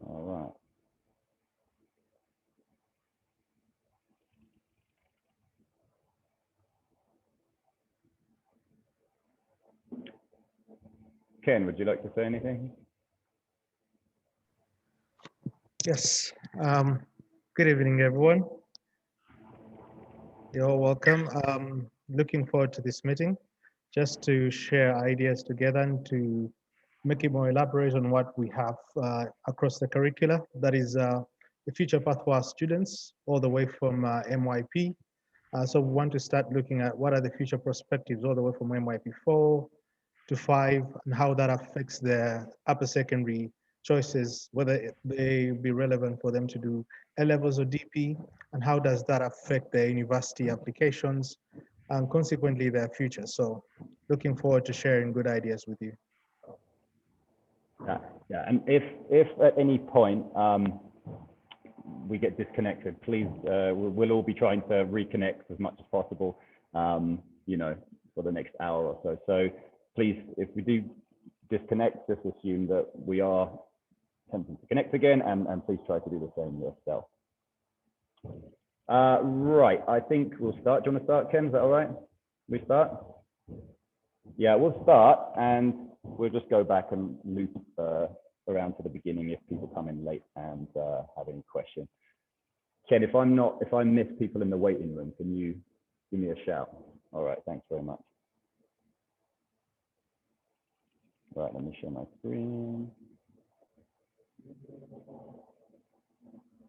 All right. Ken, would you like to say anything? Yes. Good evening, everyone. You're all welcome. Looking forward to this meeting, just to share ideas together and to make it more elaborate on what we have across the curricula. That is the future path for our students, all the way from MYP. So we want to start looking at what are the future perspectives all the way from MYP 4 to 5 and how that affects their upper secondary choices, whether they be relevant for them to do A levels or DP, and how does that affect their university applications and consequently their future. So looking forward to sharing good ideas with you. Yeah, and if at any point we get disconnected, please, we'll all be trying to reconnect as much as possible, you know, for the next hour or so. So please, if we do disconnect, just assume that we are attempting to connect again, and please try to do the same yourself. Right, I think we'll start. Do you want to start, Ken? Is that all right? We start? Yeah, we'll start, and we'll just go back and loop around to the beginning if people come in late and have any questions. Ken, if I miss people in the waiting room, can you give me a shout? All right, thanks very much. Right, let me share my screen.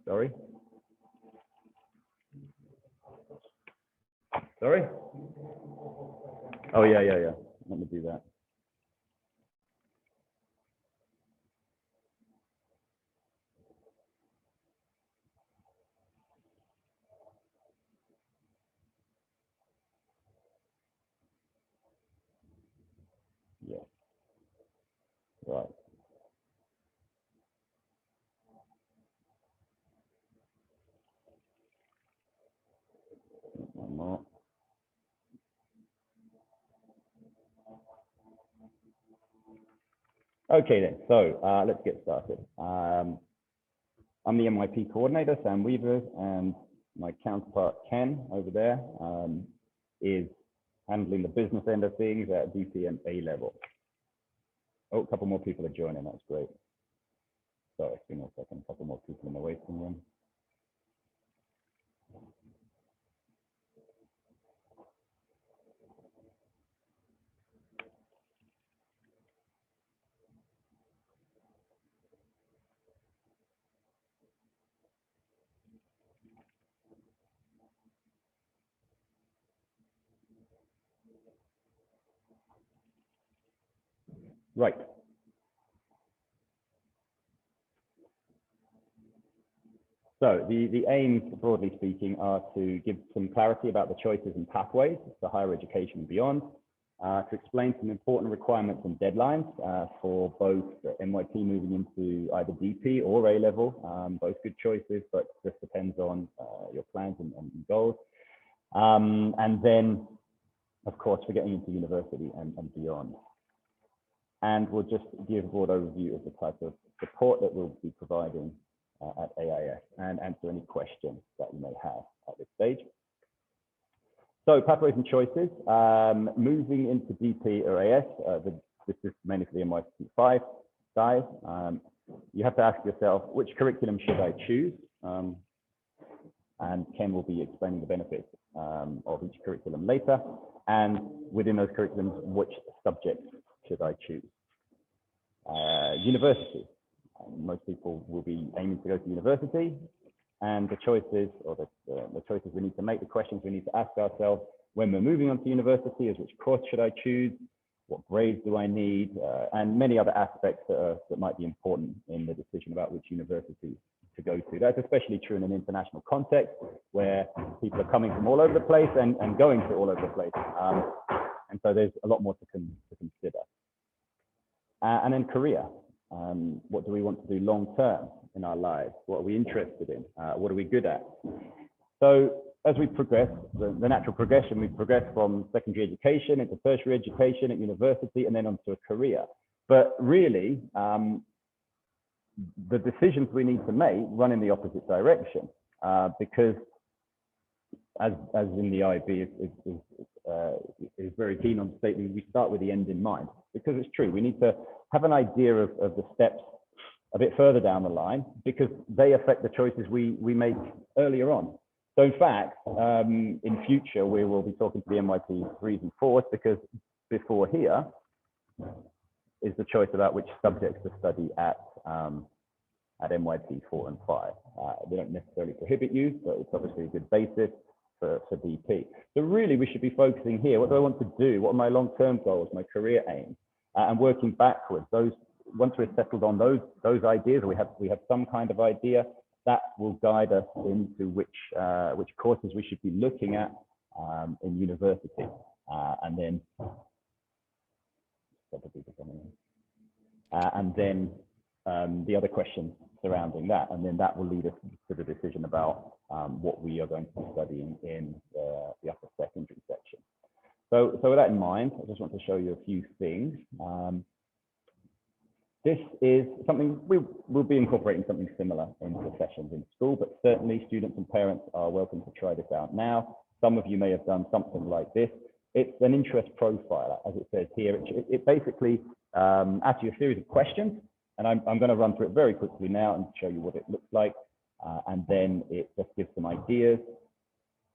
Sorry? Sorry? Oh, yeah. Let me do that. Yeah. Right. One more. Okay then, so let's get started. I'm the MYP coordinator, Sam Weaver, and my counterpart, Ken, over there, is handling the business end of things at DP and A level. Oh, a couple more people are joining, that's great. Sorry, give me a second, a couple more people in the waiting room. Right. So the aims, broadly speaking, are to give some clarity about the choices and pathways for higher education and beyond, to explain some important requirements and deadlines for both MYP moving into either DP or A level, both good choices, but just depends on your plans and goals. And then, of course, we're getting into university and beyond. And we'll just give a broad overview of the type of support that we'll be providing at AIS and answer any questions that you may have at this stage. So pathways and choices, moving into DP or AS, this is mainly for the MYP 5 guys. You have to ask yourself, which curriculum should I choose? And Ken will be explaining the benefits of each curriculum later. And within those curriculums, which subjects should I choose? University. Most people will be aiming to go to university, and the choices, or the choices we need to make, the questions we need to ask ourselves when we're moving on to university is, which course should I choose? What grades do I need? And many other aspects that might be important in the decision about which university to go to. That's especially true in an international context where people are coming from all over the place and going to all over the place. And so there's a lot more to consider. And then career. What do we want to do long term in our lives? What are we interested in? What are we good at? So as we progress, the natural progression, we progress from secondary education into tertiary education at university and then onto a career. But really, the decisions we need to make run in the opposite direction, because as in the IB is very keen on stating, we start with the end in mind, because it's true. We need to have an idea of the steps a bit further down the line, because they affect the choices we make earlier on. So in fact, in future, we will be talking to the MYP 3s and 4s, because before here is the choice about which subjects to study at MYP 4 and 5. They don't necessarily prohibit you, but it's obviously a good basis for DP. So really, we should be focusing here. What do I want to do? What are my long-term goals, my career aims? And working backwards. Once we're settled on those ideas, or we have some kind of idea, that will guide us into which courses we should be looking at in university. And then the other questions surrounding that, and then that will lead us to the decision about what we are going to be studying in the upper secondary section. So with that in mind, I just want to show you a few things. This is something we'll be incorporating something similar into sessions in school, but certainly students and parents are welcome to try this out now. Some of you may have done something like this. It's an interest profile, as it says here. It basically asks you a series of questions, and I'm going to run through it very quickly now and show you what it looks like. And then it just gives some ideas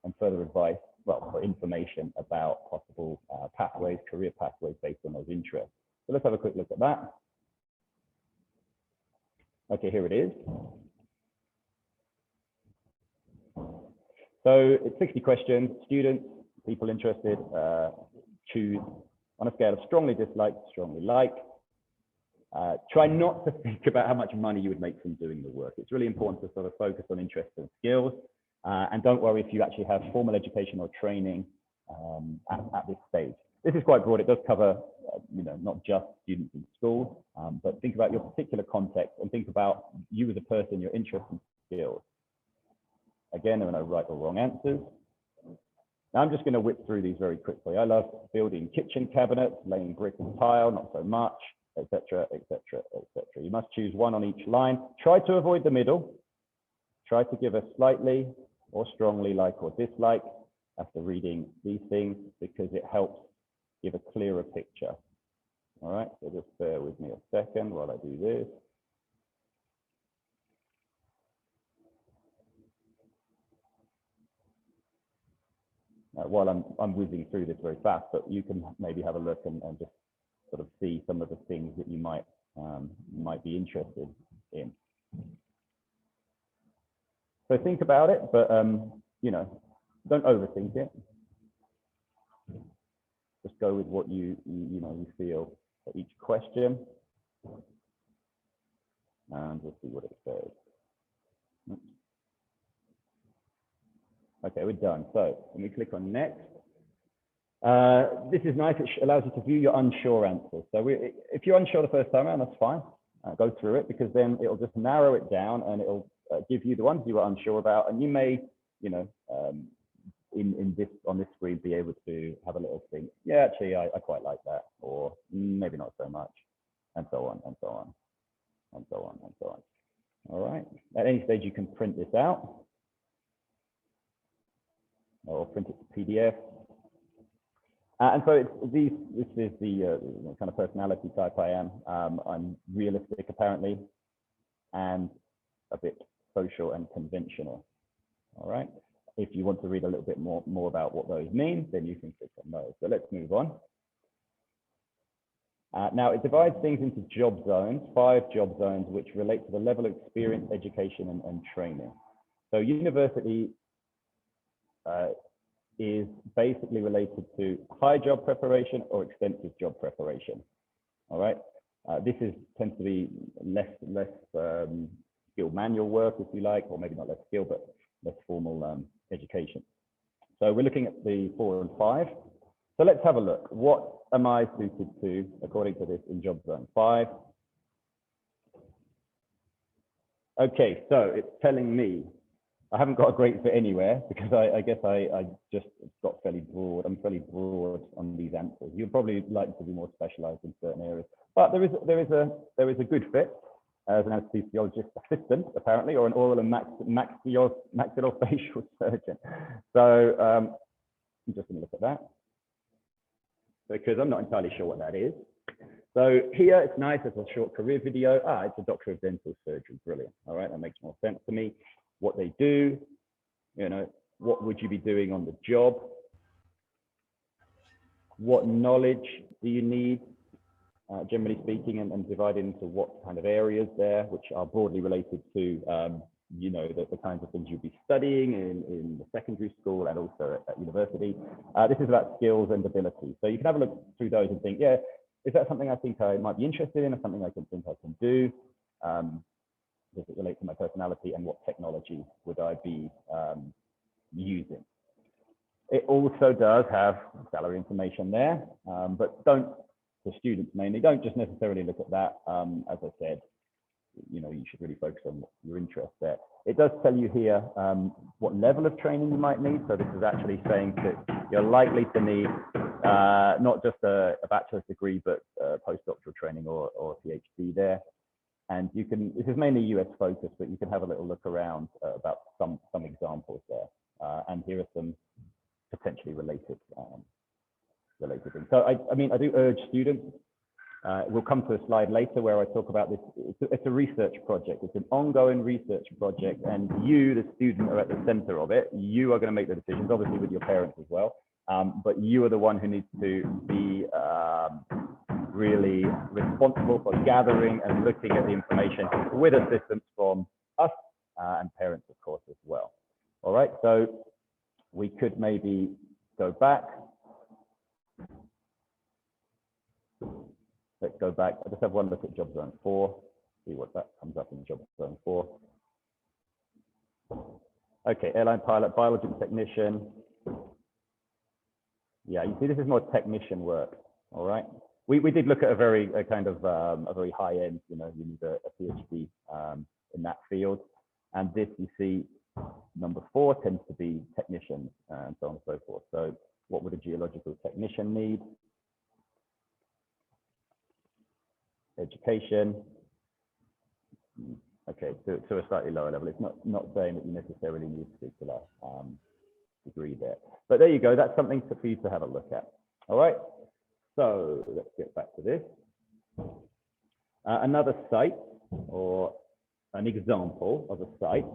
and further advice, well, for information about possible pathways, career pathways based on those interests. So let's have a quick look at that. Okay, here it is. So it's 60 questions. Students, people interested, choose on a scale of strongly dislike to strongly like. Try not to think about how much money you would make from doing the work. It's really important to sort of focus on interests and skills. And don't worry if you actually have formal education or training at this stage. This is quite broad. It does cover, not just students in school, but think about your particular context and think about you as a person, your interests and skills. Again, there are no right or wrong answers. Now I'm just going to whip through these very quickly. I love building kitchen cabinets, laying brick and tile, not so much, etc., etc., etc. You must choose one on each line. Try to avoid the middle. Try to give a slightly or strongly like or dislike after reading these things, because it helps give a clearer picture. All right, so just bear with me a second while I do this. While I'm whizzing through this very fast, but you can maybe have a look and just sort of see some of the things that you might be interested in. So think about it, but don't overthink it. Just go with what you feel for each question, and we'll see what it says. Okay, we're done. So when we click on next, this is nice. It allows you to view your unsure answers. So if you're unsure the first time around, that's fine. Go through it, because then it'll just narrow it down and it'll give you the ones you were unsure about. And you may, on this screen, be able to have a little think. Yeah, actually, I quite like that, or maybe not so much, and so on and so on and so on and so on. All right. At any stage, you can print this out, or print it to PDF. And so this is the kind of personality type I am. I'm realistic, apparently, and a bit social and conventional. All right. If you want to read a little bit more about what those mean, then you can click on those. So let's move on. Now, it divides things into job zones, 5 job zones, which relate to the level of experience, education, and training. So university is basically related to high job preparation or extensive job preparation. All right. This tends to be less skilled manual work, if you like, or maybe not less skill, but less formal education. So we're looking at the 4 and 5. So let's have a look. What am I suited to according to this in job zone 5? Okay, so it's telling me I haven't got a great fit anywhere, because I guess I just got fairly broad. I'm fairly broad on these answers. You'd probably like to be more specialized in certain areas, but there is a good fit. as an anesthesiologist assistant, apparently, or an oral and maxillofacial surgeon. So I'm just going to look at that because I'm not entirely sure what that is. So here it's nice, it's a short career video. It's a doctor of dental surgery, brilliant. All right, that makes more sense to me. What they do, you know, what would you be doing on the job? What knowledge do you need, generally speaking, and divided into what kind of areas there, which are broadly related to, you know, the kinds of things you'll be studying in the secondary school and also at university. This is about skills and ability. So you can have a look through those and think, yeah, is that something I think I might be interested in, or something I think I can do? Does it relate to my personality, and what technology would I be using? It also does have salary information there, but don't, for students mainly, don't just necessarily look at that. As I said, you know, you should really focus on your interest there. It does tell you here what level of training you might need. So this is actually saying that you're likely to need not just a bachelor's degree, but postdoctoral training or a PhD there. And you can, this is mainly US focused, but you can have a little look around about some examples there. And here are some potentially related things. So I mean, I do urge students, we'll come to a slide later where I talk about this. It's a research project. It's an ongoing research project, and you, the student, are at the center of it. You are going to make the decisions, obviously with your parents as well. But you are the one who needs to be really responsible for gathering and looking at the information with assistance from us and parents, of course, as well. All right, so we could maybe go back. Let's go back. I just have one look at job zone 4, see what that comes up in job zone 4. Okay, airline pilot, biological technician. Yeah, you see, this is more technician work. All right. We did look at a very kind of a very high end, you know, you need a PhD in that field. And this, you see, number 4 tends to be technicians and so on and so forth. So what would a geological technician need? Education. Okay, to a slightly lower level. It's not saying that you necessarily need a particular degree there. But there you go. That's something for you to have a look at. All right. So let's get back to this. Another site, or an example of a site,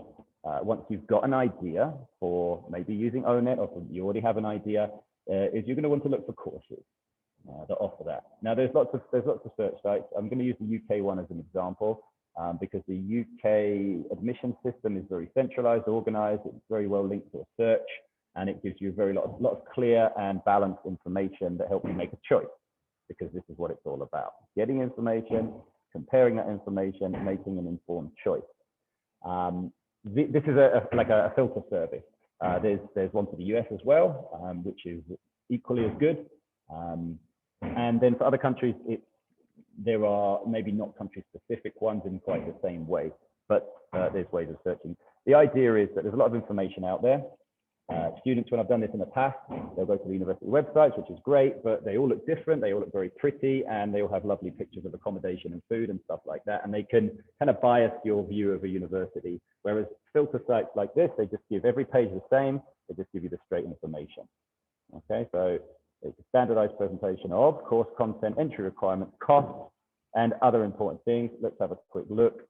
once you've got an idea for maybe using ONET, or you already have an idea, is you're going to want to look for courses that offer that. Now, there's lots of search sites. I'm going to use the UK one as an example because the UK admission system is very centralized, organized. It's very well linked to a search, and it gives you a lot of clear and balanced information that help you make a choice, because this is what it's all about: getting information, comparing that information, making an informed choice. This is like a filter service. There's one for the US as well, which is equally as good. And then for other countries, there are maybe not country-specific ones in quite the same way, but there's ways of searching. The idea is that there's a lot of information out there. Students, when I've done this in the past, they'll go to the university websites, which is great, but they all look different. They all look very pretty, and they all have lovely pictures of accommodation and food and stuff like that. And they can kind of bias your view of a university. Whereas filter sites like this, they just give every page the same. They just give you the straight information. Okay, so it's a standardized presentation of course content, entry requirements, costs, and other important things. Let's have a quick look.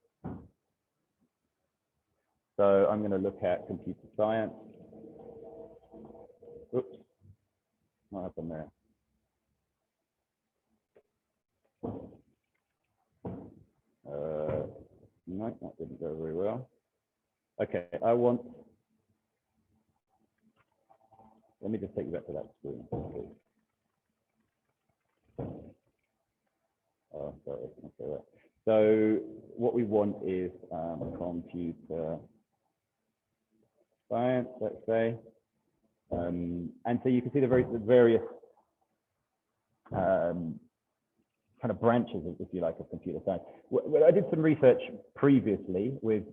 So I'm going to look at computer science. Oops, what happened there? No, that didn't go very well. Okay, let me just take you back to that screen. Oh, sorry. Okay, so what we want is computer science, let's say. And so you can see the various kind of branches, if you like, of computer science. I did some research previously with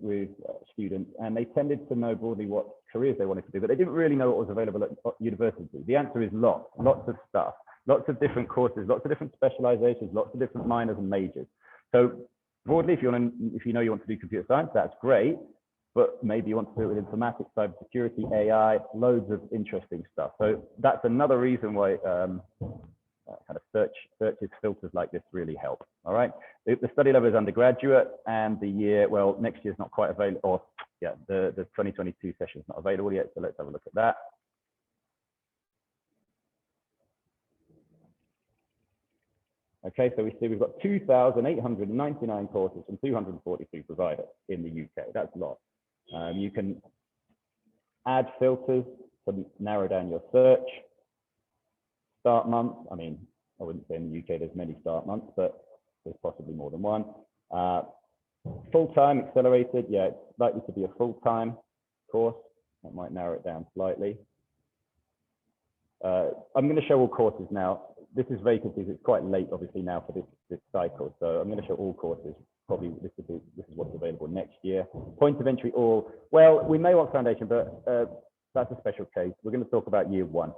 students, and they tended to know broadly what careers they wanted to do, but they didn't really know what was available at university. The answer is lots of stuff, lots of different courses, lots of different specializations, lots of different minors and majors. So broadly, if you know you want to do computer science, that's great. But maybe you want to do it with informatics, cybersecurity, AI, loads of interesting stuff. So that's another reason why kind of searches, filters like this really help. All right. The study level is undergraduate, and the year, well, next year's not quite available, or yeah, the 2022 session is not available yet. So let's have a look at that. Okay, so we see we've got 2,899 courses from 243 providers in the UK. That's a lot. You can add filters to narrow down your search. Start month, I mean, I wouldn't say in the UK there's many start months, but there's possibly more than one. Full-time, accelerated, yeah, it's likely to be a full-time course. That might narrow it down slightly. I'm going to show all courses now. This is vacancies. It's quite late, obviously, now for this cycle. So I'm going to show all courses. Probably this is what's available next year. Point of entry, all. Well, we may want foundation, but that's a special case. We're going to talk about year one.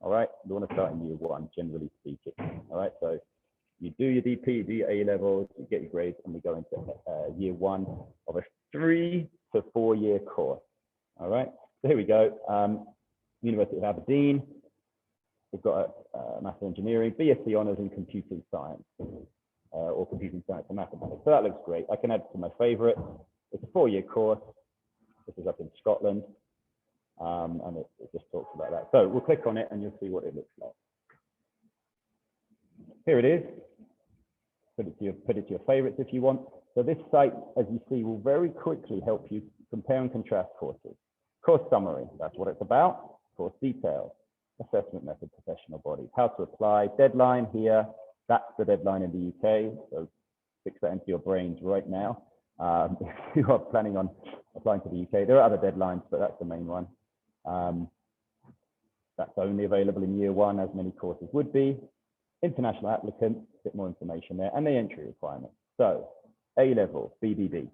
All right. We want to start in year one, generally speaking. All right. So you do your DP, you do your A levels, you get your grades, and we go into year one of a 3 to 4 year course. All right. So here we go. University of Aberdeen. We've got maths and engineering, BSc honours in computing science, or computing science and mathematics. So that looks great. I can add to my favourite. It's a 4 year course. This is up in Scotland, and it just talks about that. So we'll click on it, and you'll see what it looks like. Here it is. Put it to your favourites if you want. So this site, as you see, will very quickly help you compare and contrast courses. Course summary, that's what it's about. Course details. Assessment method, professional bodies, how to apply, deadline here, that's the deadline in the UK, so fix that into your brains right now. If you are planning on applying to the UK, there are other deadlines, but that's the main one. That's only available in year one, as many courses would be. International applicants, a bit more information there, and the entry requirements. So A level, BBB.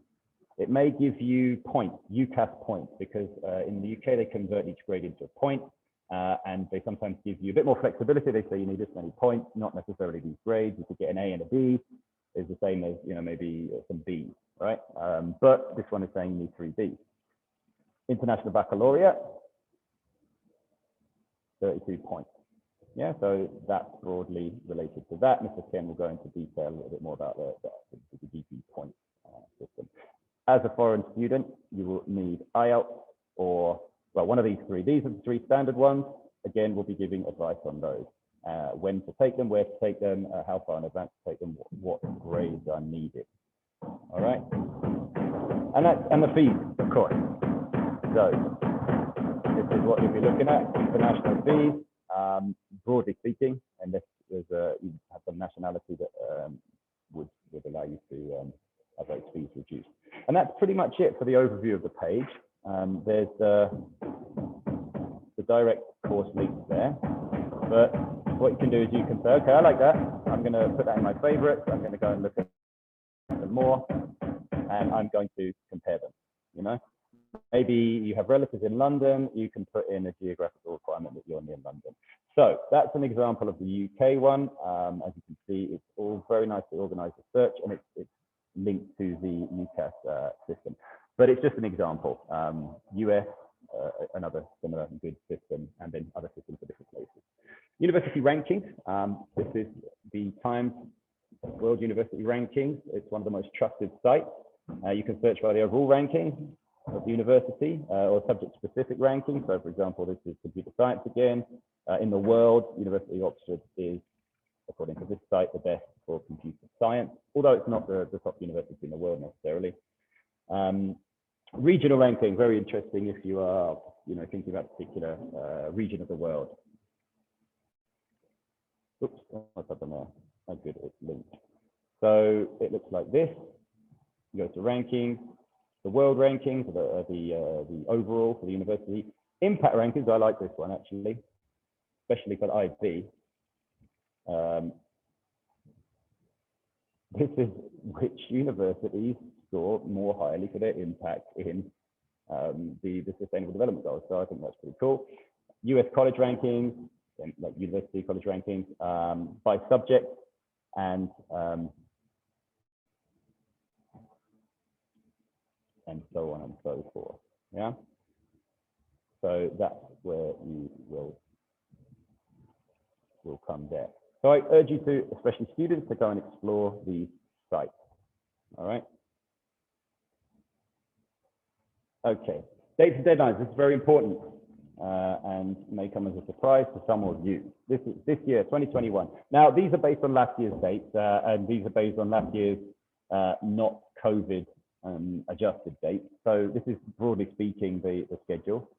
It may give you points, UCAS points, because in the UK they convert each grade into a point. And they sometimes give you a bit more flexibility. They say you need this many points, not necessarily these grades. You could get an A and a B. It's the same as, you know, maybe some B's, right? But this one is saying you need 3 B's. International Baccalaureate, 32 points. Yeah, so that's broadly related to that. Mr. Ken will go into detail a little bit more about the DP point system. As a foreign student, you will need IELTS or, well, one of these 3. These are the 3 standard ones. Again, we'll be giving advice on those. When to take them, where to take them, how far in advance to take them, what grades are needed. All right. And the fees, of course. So this is what you'll be looking at, international fees, broadly speaking, unless there's you have some nationality that would allow you to have those fees reduced. And that's pretty much it for the overview of the page. There's the direct course links there, but what you can do is you can say, okay, I like that. I'm going to put that in my favorites. I'm going to go and look at them more, and I'm going to compare them. You know, maybe you have relatives in London. You can put in a geographical requirement that you're near London. So that's an example of the UK one. As you can see, it's all very nicely organized research, and it's linked to the UCAS system. But it's just an example. US, another similar good system, and then other systems for different places. University rankings. This is the Times World University Rankings. It's one of the most trusted sites. You can search by the overall ranking of the university or subject-specific rankings. So, for example, this is computer science again. In the world, University of Oxford is, according to this site, the best for computer science, although it's not the top university in the world necessarily. Regional ranking, very interesting if you are, you know, thinking about a particular region of the world. Oops, what's up on there? How good it's linked. So it looks like this. You go to rankings, the world rankings, the overall for the university. Impact rankings, I like this one actually, especially for the IB. This is which universities score more highly for their impact in the Sustainable Development Goals. So I think that's pretty cool. US college rankings, like university college rankings by subject, and and so on and so forth. Yeah. So that's where you will come there. So I urge you to, especially students, to go and explore these sites. All right. Okay. Dates and deadlines. This is very important and may come as a surprise to some of you. This year, 2021. Now, these are based on last year's dates, and these are based on last year's not COVID adjusted dates. So this is, broadly speaking, the schedule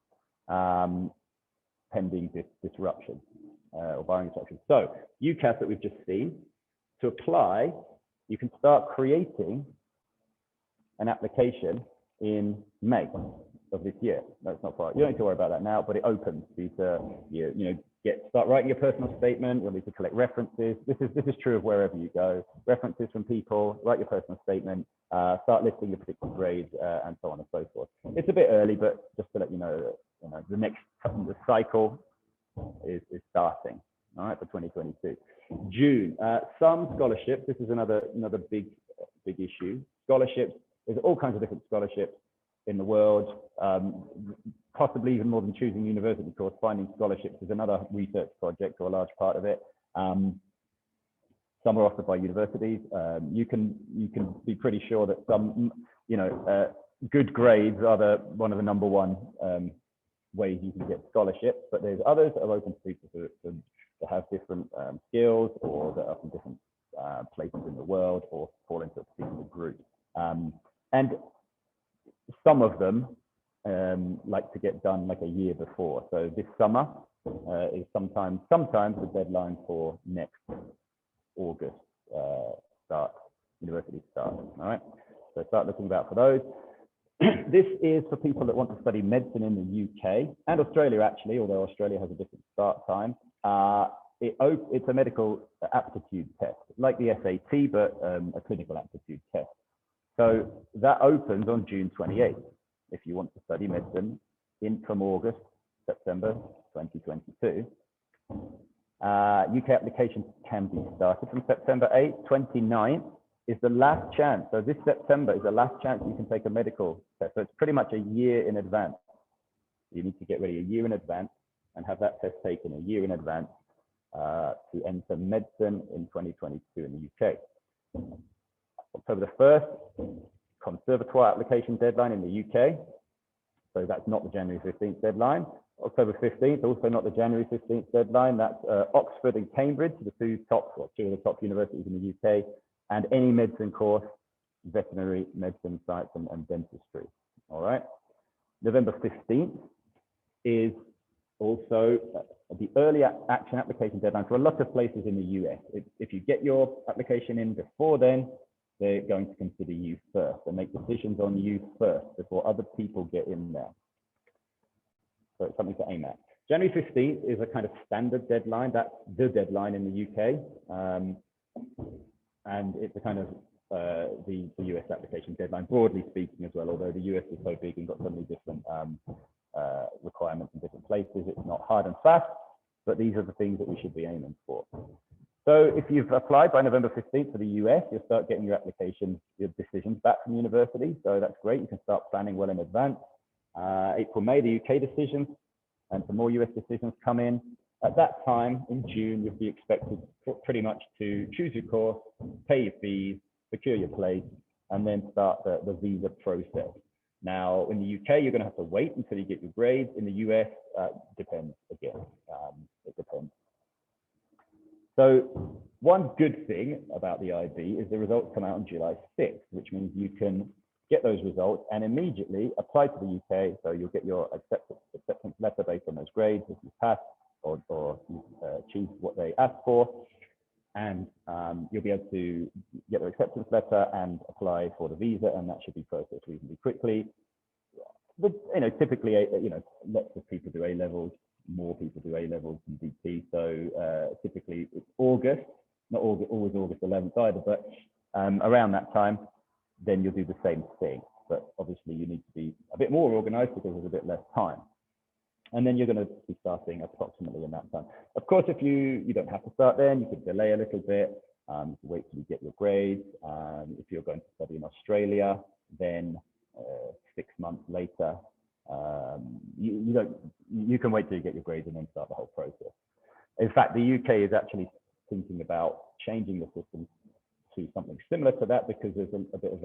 pending this disruption or barring disruption. So UCAS that we've just seen, to apply, you can start creating an application in May of this year. That's not far. You don't need to worry about that now, but it opens. These start writing your personal statement. You'll need to collect references. This is true of wherever you go. References from people. Write your personal statement. Start listing your particular grades and so on and so forth. It's a bit early, but just to let you know, the next cycle is starting. All right, for 2022. June. Some scholarships. This is another big issue. Scholarships. There's all kinds of different scholarships in the world, possibly even more than choosing university course. Finding scholarships is another research project, or a large part of it. Some are offered by universities. You can be pretty sure that some, good grades are one of the number one ways you can get scholarships. But there's others that are open to people to have different skills, or that are from different places in the world, or fall into a particular group. And some of them like to get done like a year before. So this summer is sometimes the deadline for next August university start. All right, so start looking out for those. This is for people that want to study medicine in the UK and Australia, actually, although Australia has a different start time. It's a medical aptitude test, like the SAT, but a clinical aptitude test. So that opens on June 28th if you want to study medicine from August, September 2022. UK applications can be started from September 8th. 29th is the last chance. So this September is the last chance you can take a medical test. So it's pretty much a year in advance. You need to get ready a year in advance and have that test taken a year in advance to enter medicine in 2022 in the UK. October the 1st, conservatoire application deadline in the UK. So that's not the January 15th deadline. October 15th, also not the January 15th deadline. That's Oxford and Cambridge, two of the top universities in the UK, and any medicine course, veterinary medicine, science, and dentistry. All right. November 15th is also the early action application deadline for a lot of places in the US. If you get your application in before then, they're going to consider you first and make decisions on you first before other people get in there. So it's something to aim at. January 15th is a kind of standard deadline. That's the deadline in the UK. And it's a kind of the US application deadline, broadly speaking as well, although the US is so big and got so many different requirements in different places. It's not hard and fast, but these are the things that we should be aiming for. So if you've applied by November 15th for the US, you'll start getting your application, your decisions back from university. So that's great. You can start planning well in advance. April, May, the UK decisions, and some more US decisions come in. At that time, in June, you'll be expected pretty much to choose your course, pay your fees, secure your place, and then start the visa process. Now, in the UK, you're going to have to wait until you get your grades. In the US, depends again. It depends. So one good thing about the IB is the results come out on July 6th, which means you can get those results and immediately apply to the UK. So you'll get your acceptance letter based on those grades if you pass or you achieve what they asked for. And you'll be able to get the acceptance letter and apply for the visa, and that should be processed reasonably quickly. But, typically, lots of people do A-levels. More people do A-levels than DT, so typically it's August, not always August 11th either, but around that time, then you'll do the same thing. But obviously you need to be a bit more organized because there's a bit less time. And then you're going to be starting approximately in that time. Of course, if you don't have to start then, you could delay a little bit, you can wait till you get your grades. If you're going to study in Australia, then 6 months later, you can wait till you get your grades and then start the whole process. In fact, the UK is actually thinking about changing the system to something similar to that, because there's a bit of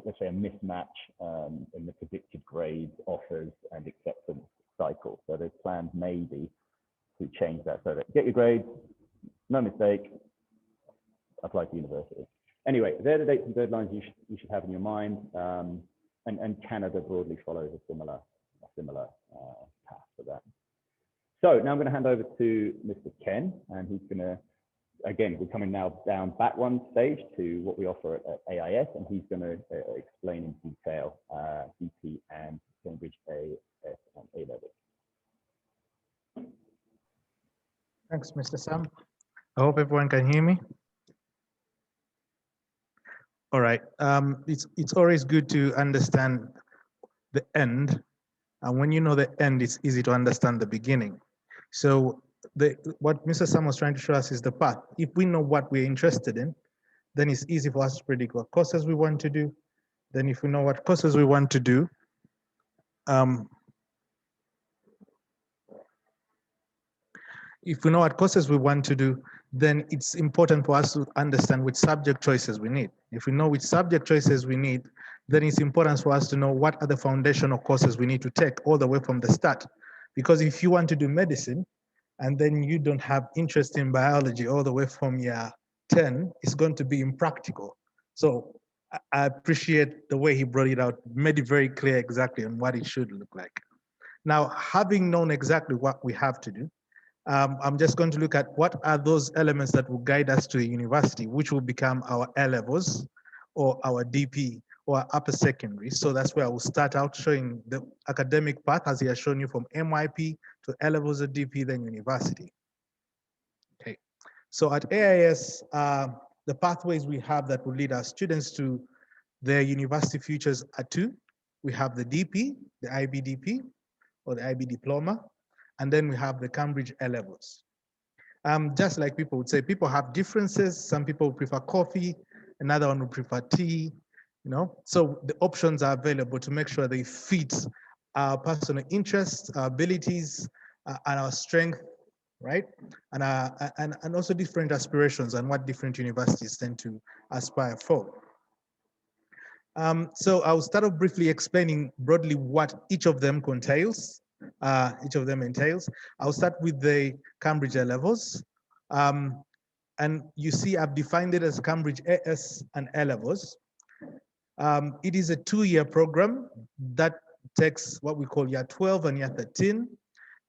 let's say a mismatch in the predicted grades, offers, and acceptance cycle. So there's plans maybe to change that so that get your grades, no mistake, apply to university. Anyway, they're the dates and deadlines you should have in your mind, and Canada broadly follows a similar path for that. So now I'm going to hand over to Mr. Ken, and he's going to, again, we're coming now down back one stage to what we offer at AIS, and he's going to explain in detail DP and Cambridge AS and A-level. Thanks, Mr. Sam. I hope everyone can hear me. All right. It's always good to understand the end, and when you know the end, it's easy to understand the beginning. So what Mr. Sam was trying to show us is the path. If we know what we're interested in, then it's easy for us to predict what courses we want to do. Then if we know what courses we want to do, then it's important for us to understand which subject choices we need. If we know which subject choices we need, then it's important for us to know what are the foundational courses we need to take all the way from the start. Because if you want to do medicine and then you don't have interest in biology all the way from year 10, it's going to be impractical. So I appreciate the way he brought it out, made it very clear exactly on what it should look like. Now, having known exactly what we have to do, I'm just going to look at what are those elements that will guide us to a university, which will become our A-levels or our DP or upper secondary. So that's where I will start out showing the academic path as he has shown you from MYP to A-levels or DP, then university. Okay, so at AIS, the pathways we have that will lead our students to their university futures are two. We have the DP, the IB DP, or the IB diploma, and then we have the Cambridge A-levels. Just like people would say, people have differences. Some people prefer coffee, another one would prefer tea, you know? So the options are available to make sure they fit our personal interests, our abilities, and our strength, right? And also different aspirations and what different universities tend to aspire for. So I'll start off briefly explaining broadly what each of them entails. I'll start with the Cambridge A-levels. And you see I've defined it as Cambridge AS and A-levels. It is a 2-year program that takes what we call year 12 and year 13.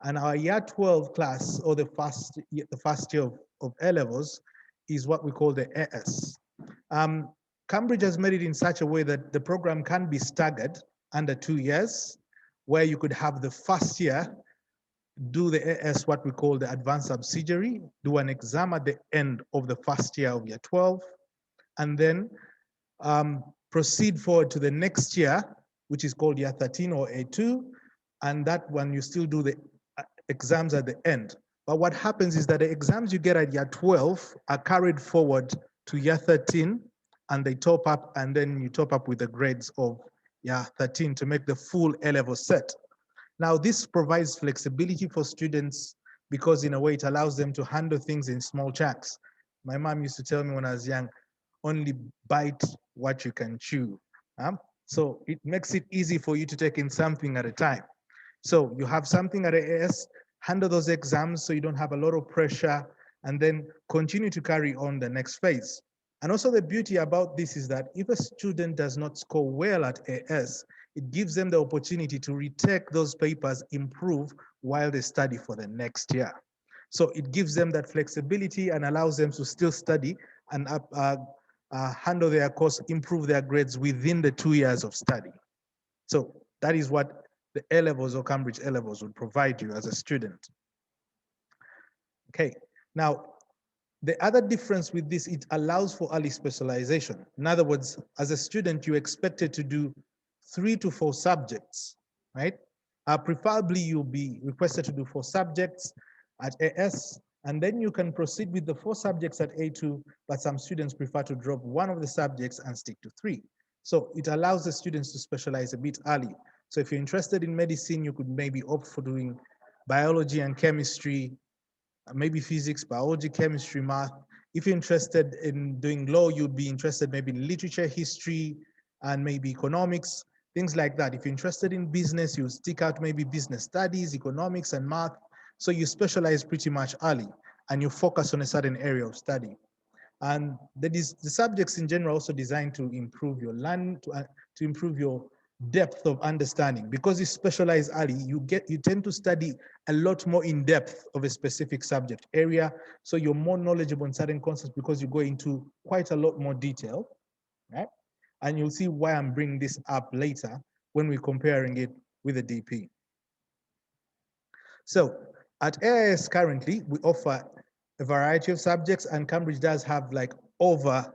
And our year 12 class, or the first year of A-levels, is what we call the AS. Cambridge has made it in such a way that the program can be staggered under 2 years, where you could have the first year do the AS, what we call the advanced subsidiary, do an exam at the end of the first year of year 12, and then proceed forward to the next year, which is called year 13 or A2, and that one you still do the exams at the end. But what happens is that the exams you get at year 12 are carried forward to year 13, and they top up, and then you top up with the grades of year 13 to make the full A-level set. Now, this provides flexibility for students because in a way it allows them to handle things in small chunks. My mom used to tell me when I was young, only bite what you can chew. So it makes it easy for you to take in something at a time. So you have something at AS, handle those exams so you don't have a lot of pressure, and then continue to carry on the next phase. And also the beauty about this is that if a student does not score well at AS, it gives them the opportunity to retake those papers, improve while they study for the next year. So it gives them that flexibility and allows them to still study and handle their course, improve their grades within the 2 years of study. So that is what the A-levels or Cambridge A-levels would provide you as a student. Okay, now, the other difference with this, it allows for early specialization. In other words, as a student, you're expected to do 3 to 4 subjects, right? Preferably, you'll be requested to do 4 subjects at AS, and then you can proceed with the 4 subjects at A2, but some students prefer to drop one of the subjects and stick to 3. So it allows the students to specialize a bit early. So if you're interested in medicine, you could maybe opt for doing biology and chemistry, maybe physics, biology, chemistry, math. If you're interested in doing law, you'd be interested maybe in literature, history, and maybe economics, things like that. If you're interested in business, you stick out maybe business studies, economics, and math. So you specialize pretty much early and you focus on a certain area of study. And the subjects in general are also designed to improve your learning, to improve your depth of understanding. Because you specialize early, you tend to study a lot more in depth of a specific subject area. So you're more knowledgeable in certain concepts because you go into quite a lot more detail, right? And you'll see why I'm bringing this up later when we're comparing it with the DP. So at AIS currently, we offer a variety of subjects, and Cambridge does have like over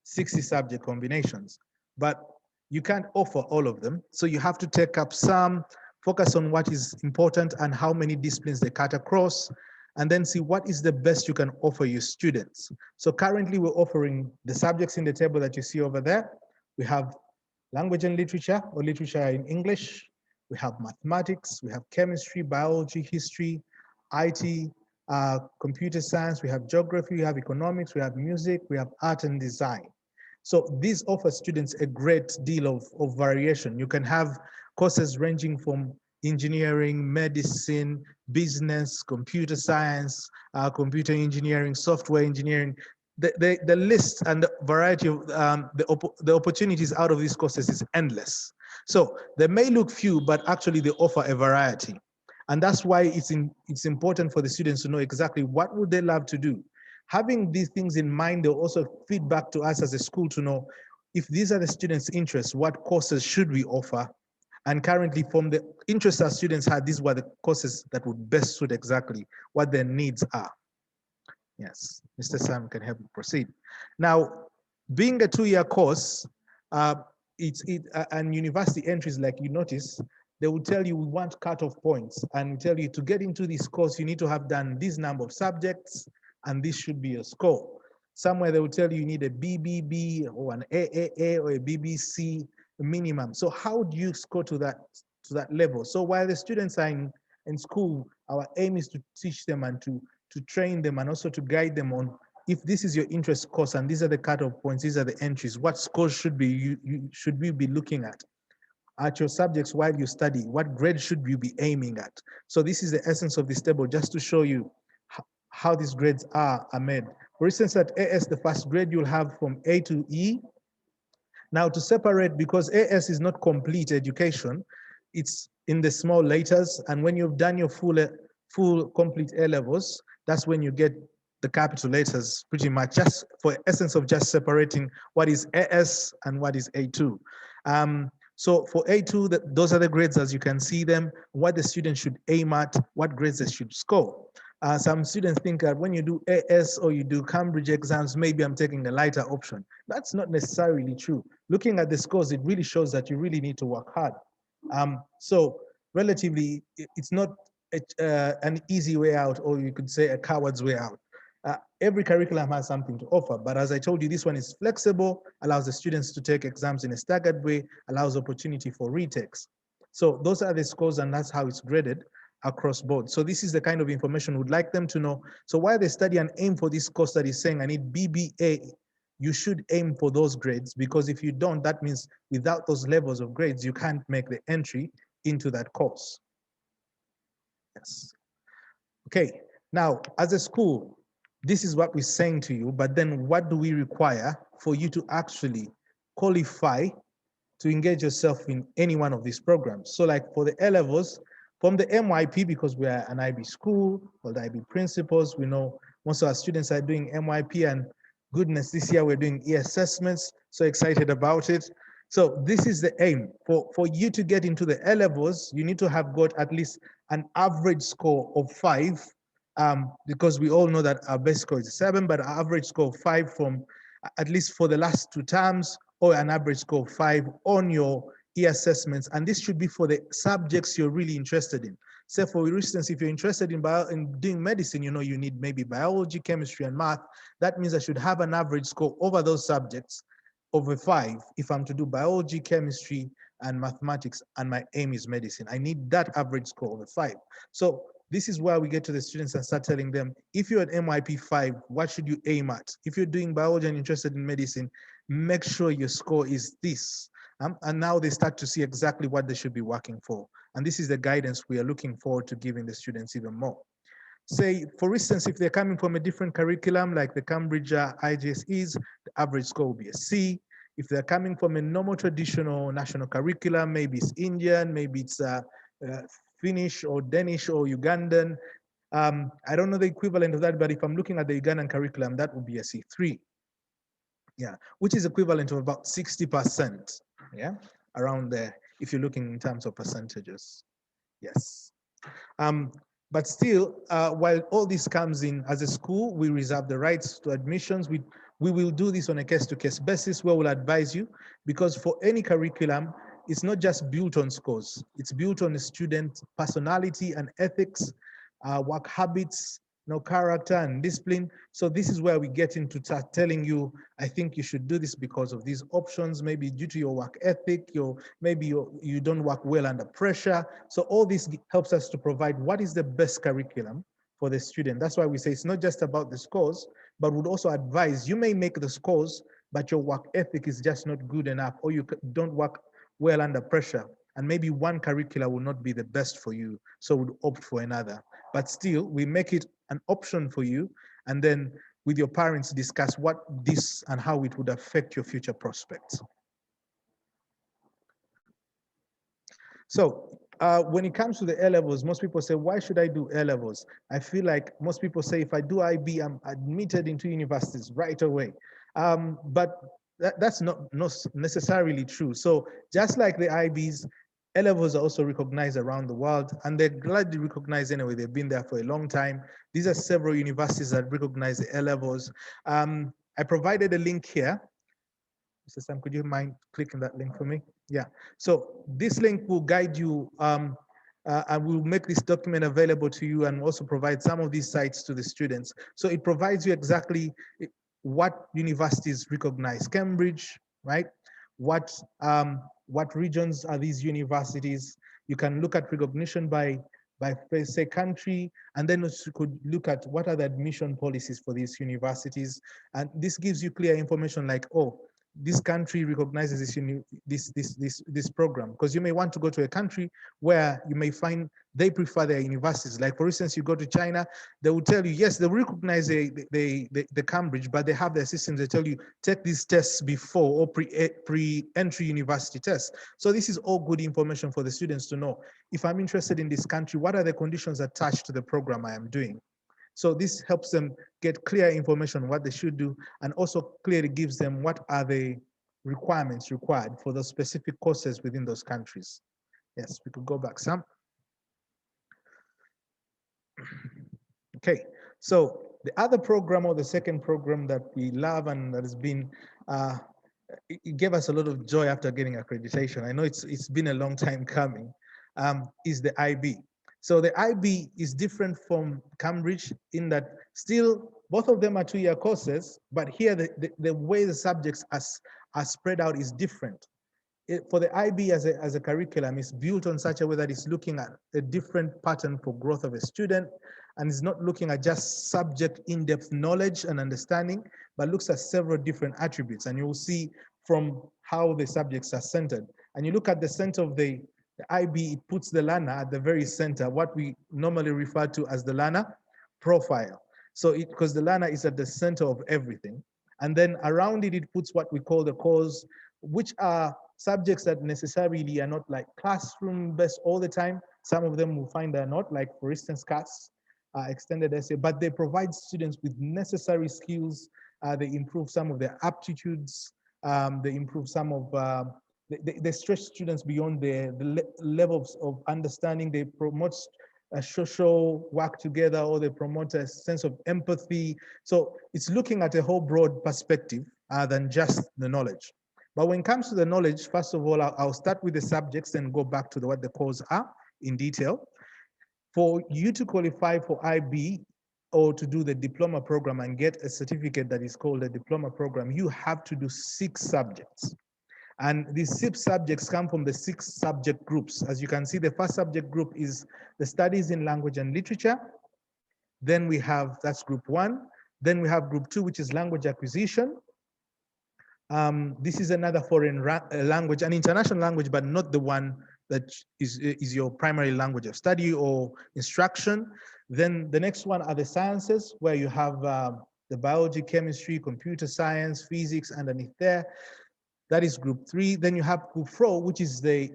60 subject combinations, but you can't offer all of them. So you have to take up some, focus on what is important and how many disciplines they cut across, and then see what is the best you can offer your students. So currently we're offering the subjects in the table that you see over there. We have language and literature, or literature in English. We have mathematics, we have chemistry, biology, history, IT, computer science, we have geography, we have economics, we have music, we have art and design. So these offer students a great deal of variation. You can have courses ranging from engineering, medicine, business, computer science, computer engineering, software engineering. The list and the variety of the opportunities out of these courses is endless. So they may look few, but actually they offer a variety. And that's why it's important for the students to know exactly what would they love to do. Having these things in mind, they'll also feed back to us as a school to know if these are the students' interests, what courses should we offer? And currently, from the interests our students had, these were the courses that would best suit exactly what their needs are. Yes, Mr. Sam can help me proceed. Now, being a 2-year course, and university entries, like you notice, they will tell you we want cutoff points and tell you to get into this course, you need to have done this number of subjects, and this should be your score. Somewhere they will tell you you need a BBB or an AAA or a BBC minimum. So how do you score to that level? So while the students are in school, our aim is to teach them and to train them and also to guide them on, if this is your interest course and these are the cutoff points, these are the entries, what scores should we be looking at your subjects while you study? What grade should you be aiming at? So this is the essence of this table, just to show you how these grades are made. For instance, at AS, the first grade you'll have from A to E. Now to separate, because AS is not complete education, it's in the small letters, and when you've done your full complete A levels, that's when you get the capital letters, pretty much, just for essence of just separating what is AS and what is A2. So for A2, those are the grades as you can see them, what the student should aim at, what grades they should score. Some students think that when you do AS or you do Cambridge exams, maybe I'm taking the lighter option. That's not necessarily true. Looking at the scores, it really shows that you really need to work hard. So relatively, it's not an easy way out, or you could say a coward's way out. Every curriculum has something to offer, but as I told you, this one is flexible, allows the students to take exams in a staggered way, allows opportunity for retakes. So those are the scores, and that's how it's graded across board. So this is the kind of information we'd like them to know. So while they study and aim for this course that is saying I need BBA, you should aim for those grades, because if you don't, that means without those levels of grades, you can't make the entry into that course. Yes. Okay, now as a school, this is what we're saying to you, but then what do we require for you to actually qualify to engage yourself in any one of these programs? So like for the A levels, from the MYP, because we are an IB school, called IB principals, we know most of our students are doing MYP, and goodness, this year we're doing e-assessments, so excited about it. So this is the aim. For you to get into the A levels, you need to have got at least an average score of 5, because we all know that our best score is 7, but our average score of 5 from at least for the last 2 terms, or an average score of 5 on your e-assessments. And this should be for the subjects you're really interested in. Say for instance, if you're interested in doing medicine, you know you need maybe biology, chemistry, and math. That means I should have an average score over those subjects over 5 if I'm to do biology, chemistry, and mathematics, and my aim is medicine. I need that average score over 5. So this is where we get to the students and start telling them, if you're at MYP 5, what should you aim at? If you're doing biology and interested in medicine, make sure your score is this. And now they start to see exactly what they should be working for. And this is the guidance we are looking forward to giving the students even more. Say, for instance, if they're coming from a different curriculum, like the Cambridge IGSEs, the average score will be a C. If they're coming from a normal traditional national curriculum, maybe it's Indian, maybe it's Finnish or Danish or Ugandan. I don't know the equivalent of that, but if I'm looking at the Ugandan curriculum, that would be a C3. Yeah, which is equivalent of about 60%. Yeah, around there, if you're looking in terms of percentages. Yes. But still, while all this comes in, as a school, we reserve the rights to admissions. We will do this on a case-to-case basis where we'll advise you, because for any curriculum, it's not just built on scores. It's built on the student personality and ethics, work habits, character and discipline. So this is where we get into telling you, I think you should do this because of these options, maybe due to your work ethic, maybe you don't work well under pressure. So all this helps us to provide what is the best curriculum for the student. That's why we say it's not just about the scores, but would also advise you may make the scores, but your work ethic is just not good enough, or you don't work well under pressure. And maybe one curricula will not be the best for you, so would opt for another. But still, we make it an option for you, and then with your parents discuss what this and how it would affect your future prospects. So when it comes to the A-levels, most people say, why should I do A-levels? I feel like most people say, if I do IB, I'm admitted into universities right away. But that's not necessarily true. So just like the IBs, A-levels are also recognized around the world, and they're gladly recognized anyway. They've been there for a long time. These are several universities that recognize the A-levels. I provided a link here. Mr. Sam, could you mind clicking that link for me? Yeah. So this link will guide you. I will make this document available to you and also provide some of these sites to the students. So it provides you exactly what universities recognize. Cambridge, right? What regions are these universities? You can look at recognition by say country, and then you could look at what are the admission policies for these universities. And this gives you clear information like, oh, this country recognizes this program, because you may want to go to a country where you may find they prefer their universities. Like for instance, you go to China, they will tell you, yes, they recognize the Cambridge, but they have their systems. They tell you, take these tests before, or pre-entry university tests. So this is all good information for the students to know. If I'm interested in this country, what are the conditions attached to the program I am doing? So this helps them get clear information on what they should do, and also clearly gives them what are the requirements required for those specific courses within those countries. Yes, we could go back some. Okay, so the other program, or the second program that we love and that has been, it gave us a lot of joy after getting accreditation. I know it's been a long time coming, is the IB. So the IB is different from Cambridge in that still both of them are 2-year courses, but here the way the subjects are spread out is different. For the IB as a curriculum, is built on such a way that it's looking at a different pattern for growth of a student, and it's not looking at just subject in-depth knowledge and understanding, but looks at several different attributes. And you'll see from how the subjects are centered. And you look at the center of the IB, it puts the learner at the very center, what we normally refer to as the learner profile. So because the learner is at the center of everything. And then around it, it puts what we call the cores, which are subjects that necessarily are not like classroom based all the time. Some of them will find they're not, like for instance, CAS, extended essay, but they provide students with necessary skills. They improve some of their aptitudes. They improve some of, they stretch students beyond the levels of understanding. They promote a social work together, or they promote a sense of empathy. So it's looking at a whole broad perspective than just the knowledge. But when it comes to the knowledge, first of all, I'll start with the subjects and go back to what the cores are in detail. For you to qualify for IB, or to do the diploma program and get a certificate that is called a diploma program, you have to do 6 subjects. And these 6 subjects come from the 6 subject groups. As you can see, the first subject group is the studies in language and literature. Then we have, that's group 1. Then we have group 2, which is language acquisition. This is another foreign language, an international language, but not the one that is your primary language of study or instruction. Then the next one are the sciences, where you have the biology, chemistry, computer science, physics underneath there. That is group 3. Then you have group 4, which is the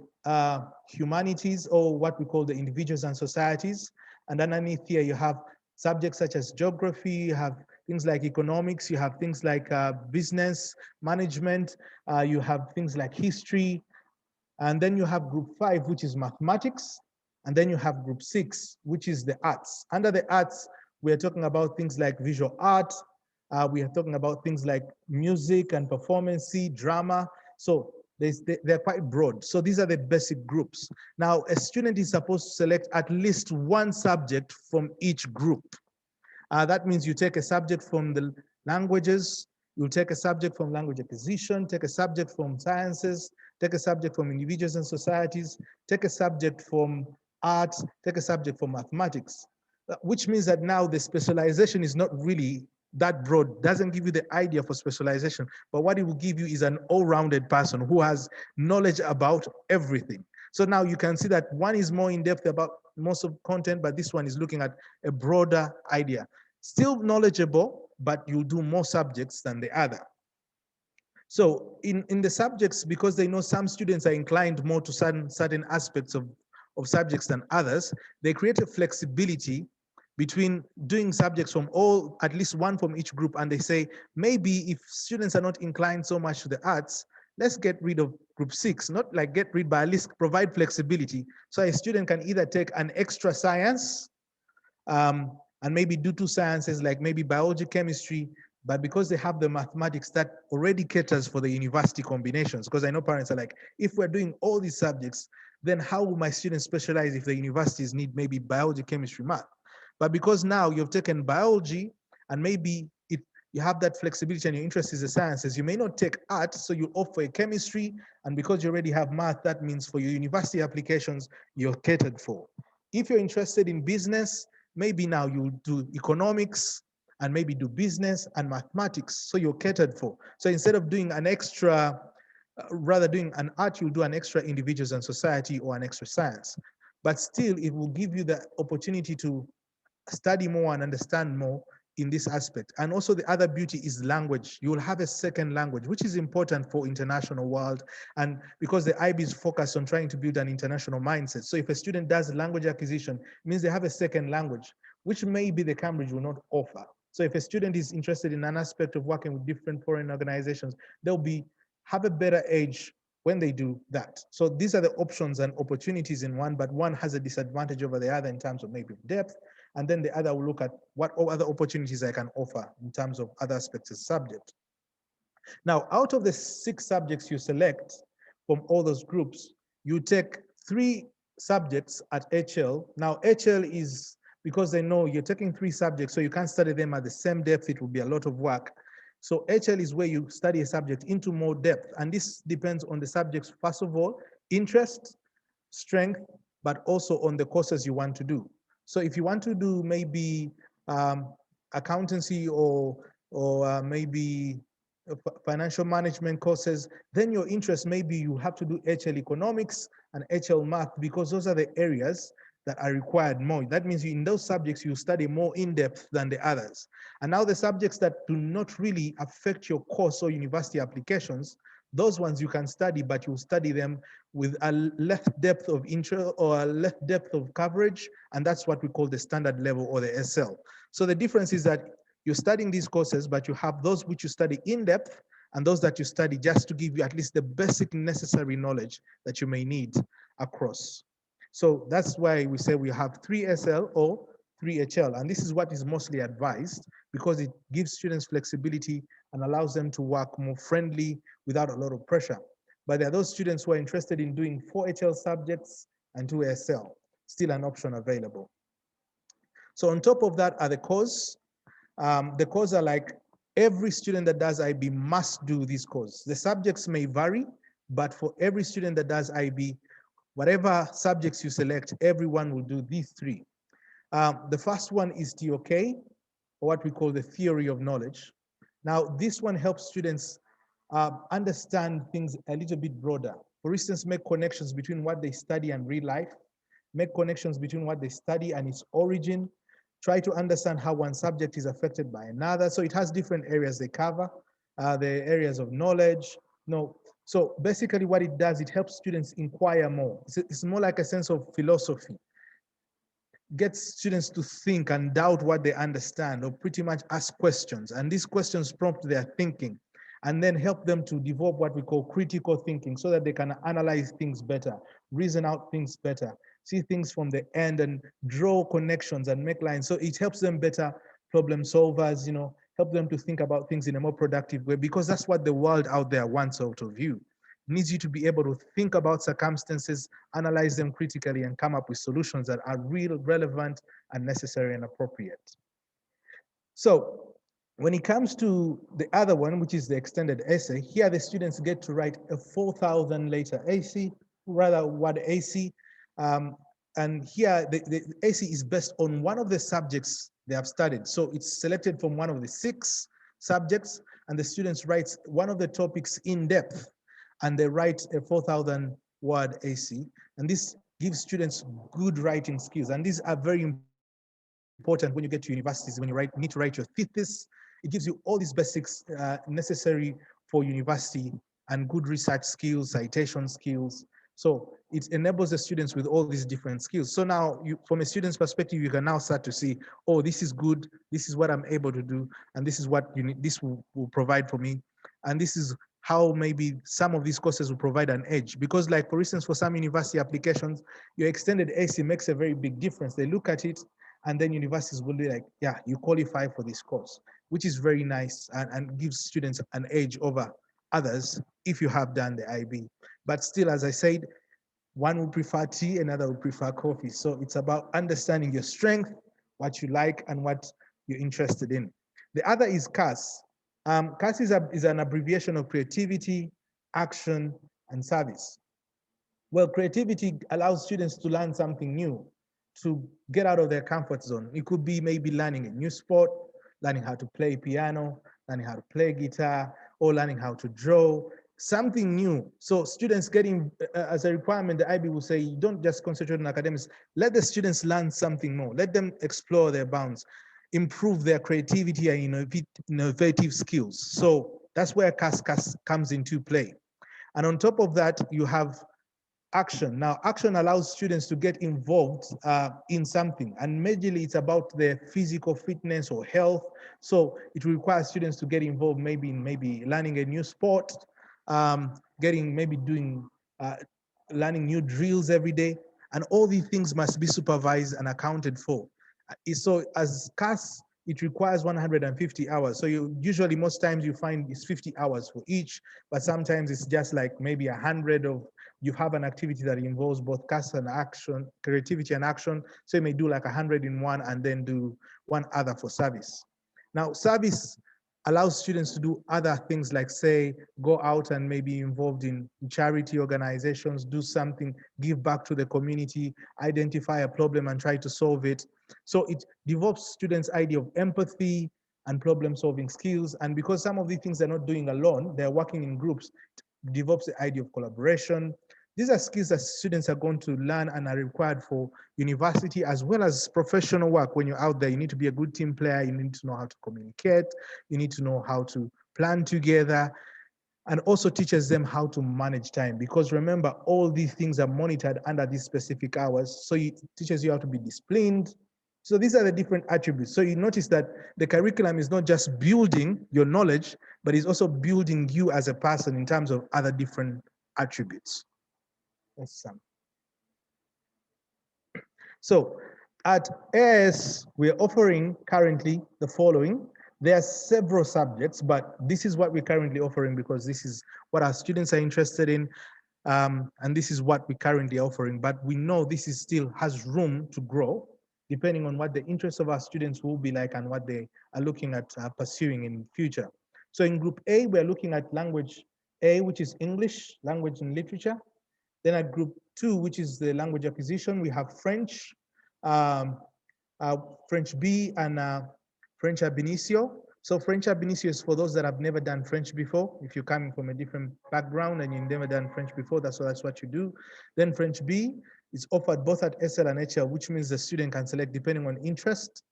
humanities, or what we call the individuals and societies. And underneath here, you have subjects such as geography, you have things like economics, you have things like business management, you have things like history. And then you have group 5, which is mathematics. And then you have group 6, which is the arts. Under the arts, we are talking about things like visual art. We are talking about things like music and performance, drama. So they're quite broad. So these are the basic groups. Now, a student is supposed to select at least 1 subject from each group. That means you take a subject from the languages, you'll take a subject from language acquisition, take a subject from sciences, take a subject from individuals and societies, take a subject from art, take a subject from mathematics, which means that now the specialization is not really that broad, doesn't give you the idea for specialization, but what it will give you is an all-rounded person who has knowledge about everything. So now you can see that one is more in depth about most of content, but this one is looking at a broader idea. Still knowledgeable, but you do more subjects than the other. So in the subjects, because they know some students are inclined more to certain aspects of subjects than others, they create a flexibility between doing subjects from all, at least one from each group. And they say, maybe if students are not inclined so much to the arts, let's get rid of group 6, not like get rid, but at least provide flexibility. So a student can either take an extra science and maybe do 2 sciences like maybe biology, chemistry, but because they have the mathematics, that already caters for the university combinations. Because I know parents are like, if we're doing all these subjects, then how will my students specialize if the universities need maybe biology, chemistry, math? But because now you've taken biology and maybe you have that flexibility and your interest is the sciences, you may not take art, so you opt for a chemistry, and because you already have math, that means for your university applications, you're catered for. If you're interested in business, maybe now you do economics and maybe do business and mathematics, so you're catered for. So instead of doing an extra, rather doing an art, you'll do an extra individuals and society or an extra science. But still, it will give you the opportunity to study more and understand more in this aspect. And also the other beauty is language. You will have a second language, which is important for international world. And because the IB is focused on trying to build an international mindset. So if a student does language acquisition, it means they have a second language, which maybe the Cambridge will not offer. So if a student is interested in an aspect of working with different foreign organizations, they'll have a better edge when they do that. So these are the options and opportunities in one, but one has a disadvantage over the other in terms of maybe depth. And then the other will look at what other opportunities I can offer in terms of other aspects of subject. Now, out of the 6 subjects you select from all those groups, you take 3 subjects at HL. Now, HL is because they know you're taking 3 subjects, so you can't study them at the same depth. It will be a lot of work. So HL is where you study a subject into more depth. And this depends on the subjects, first of all, interest, strength, but also on the courses you want to do. So if you want to do maybe accountancy or maybe financial management courses, then your interest maybe you have to do HL economics and HL math, because those are the areas that are required more. That means in those subjects you study more in depth than the others. And now the subjects that do not really affect your course or university applications, those ones you can study, but you'll study them with a less depth of interest or a less depth of coverage, and that's what we call the standard level or the SL. So the difference is that you're studying these courses, but you have those which you study in depth and those that you study just to give you at least the basic necessary knowledge that you may need across. So that's why we say we have 3 SL or 3 HL, and this is what is mostly advised because it gives students flexibility and allows them to work more friendly without a lot of pressure. But there are those students who are interested in doing 4 HL subjects and 2 SL, still an option available. So on top of that are the cores. The cores are like every student that does IB must do these cores. The subjects may vary, but for every student that does IB, whatever subjects you select, everyone will do these three. The first one is TOK, or what we call the theory of knowledge. Now, this one helps students understand things a little bit broader. For instance, make connections between what they study and real life, make connections between what they study and its origin, try to understand how one subject is affected by another. So it has different areas they cover, the areas of knowledge. No, so basically what it does, it helps students inquire more. It's more like a sense of philosophy. Gets students to think and doubt what they understand, or pretty much ask questions. And these questions prompt their thinking and then help them to develop what we call critical thinking, so that they can analyze things better, reason out things better, see things from the end and draw connections and make lines. So it helps them better problem solvers, help them to think about things in a more productive way, because that's what the world out there wants out of you. It needs you to be able to think about circumstances, analyze them critically, and come up with solutions that are real, relevant, and necessary and appropriate. So when it comes to the other one, which is the extended essay, here the students get to write a 4,000 letter AC, rather word AC. And here the AC is based on one of the subjects they have studied. So it's selected from one of the 6 subjects, and the students write one of the topics in depth, and they write a 4,000 word AC. And this gives students good writing skills. And these are very important when you get to universities, when you need to write your thesis. It gives you all these basics necessary for university, and good research skills, citation skills. So it enables the students with all these different skills. So now, from a student's perspective, you can now start to see, oh, this is good, this is what I'm able to do, and this is what this will provide for me. And this is how maybe some of these courses will provide an edge. Because, like, for instance, for some university applications, your extended AC makes a very big difference. They look at it, and then universities will be like, yeah, you qualify for this course, which is very nice, and gives students an edge over others if you have done the IB. But still, as I said, one will prefer tea, another will prefer coffee. So it's about understanding your strength, what you like, and what you're interested in. The other is CAS. CAS is an abbreviation of creativity, action, and service. Well, creativity allows students to learn something new, to get out of their comfort zone. It could be maybe learning a new sport, learning how to play piano, learning how to play guitar, or learning how to draw, something new. So students getting, as a requirement, the IB will say, don't just concentrate on academics. Let the students learn something more. Let them explore their bounds, improve their creativity and innovative skills. So that's where CAS comes into play. And on top of that, you have action. Now, action allows students to get involved in something, and majorly it's about their physical fitness or health. So it requires students to get involved maybe in learning a new sport, doing learning new drills every day, and all these things must be supervised and accounted for. So as CAS, it requires 150 hours. So usually most times you find it's 50 hours for each, but sometimes it's just like maybe 100 of, you have an activity that involves both CAS and action, creativity and action. So you may do like 100 in one and then do one other for service. Now, service allows students to do other things, like, say, go out and maybe involved in charity organizations, do something, give back to the community, identify a problem and try to solve it. So it develops students' idea of empathy and problem solving skills. And because some of these things they're not doing alone, they're working in groups, it develops the idea of collaboration. These are skills that students are going to learn and are required for university as well as professional work. When you're out there, you need to be a good team player. You need to know how to communicate. You need to know how to plan together, and also teaches them how to manage time. Because remember, all these things are monitored under these specific hours. So it teaches you how to be disciplined. So these are the different attributes. So you notice that the curriculum is not just building your knowledge, but it's also building you as a person in terms of other different attributes. That's some. So at AIS, we're offering currently the following. There are several subjects, but this is what we're currently offering because this is what our students are interested in, and this is what we're currently offering. But we know this is still has room to grow. depending on what the interests of our students will be like and what they are looking at pursuing in future. So in group A, we're looking at language A, which is English, language and literature. Then at group 2, which is the language acquisition, we have French, um, French B, and French ab initio. So French ab initio is for those that have never done French before. If you're coming from a different background and you've never done French before, that's what you do. Then French B is offered both at SL and HL, which means the student can select depending on interest.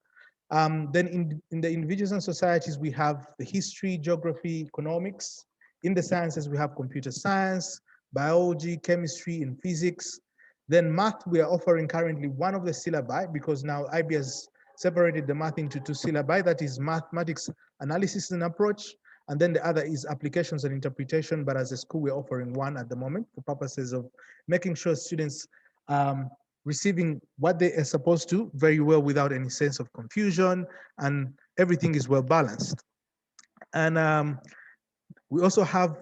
Then in the individuals and societies, we have the history, geography, economics. In the sciences, we have computer science, biology, chemistry, and physics. Then math, we are offering currently one of the syllabi because now IB has separated the math into 2 syllabi, that is mathematics analysis and approach, and then the other is applications and interpretation, but as a school, we're offering one at the moment for purposes of making sure students receiving what they are supposed to very well without any sense of confusion, and everything is well balanced. And we also have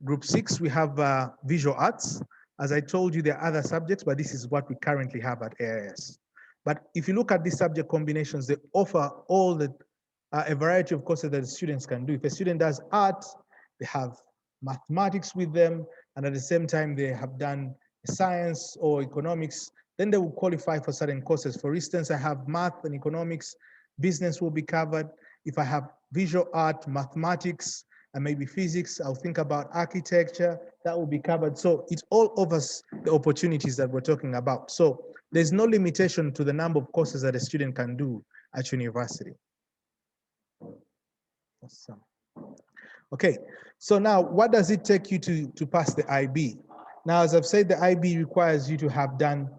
group 6, we have visual arts. As I told you, there are other subjects, but this is what we currently have at AIS. But if you look at these subject combinations, they offer all the a variety of courses that the students can do. If a student does art, they have mathematics with them, and at the same time, they have done science or economics, then they will qualify for certain courses. For instance, I have math and economics, business will be covered. If I have visual art, mathematics, and maybe physics, I'll think about architecture, that will be covered. So it all offers the opportunities that we're talking about. So there's no limitation to the number of courses that a student can do at university. Awesome. Okay, so now what does it take you to pass the IB? Now, as I've said, the IB requires you to have done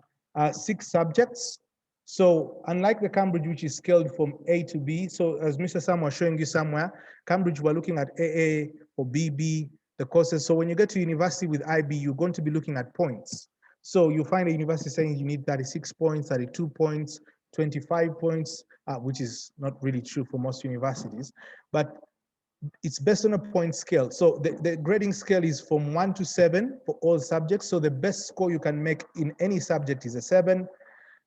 6 subjects. So unlike the Cambridge, which is scaled from A to B, so as Mr. Sam was showing you somewhere, Cambridge, we're looking at AA or BB, the courses. So when you get to university with IB, you're going to be looking at points. So you find a university saying you need 36 points, 32 points, 25 points, which is not really true for most universities, but it's based on a point scale. So the grading scale is from 1 to 7 for all subjects. So the best score you can make in any subject is a 7,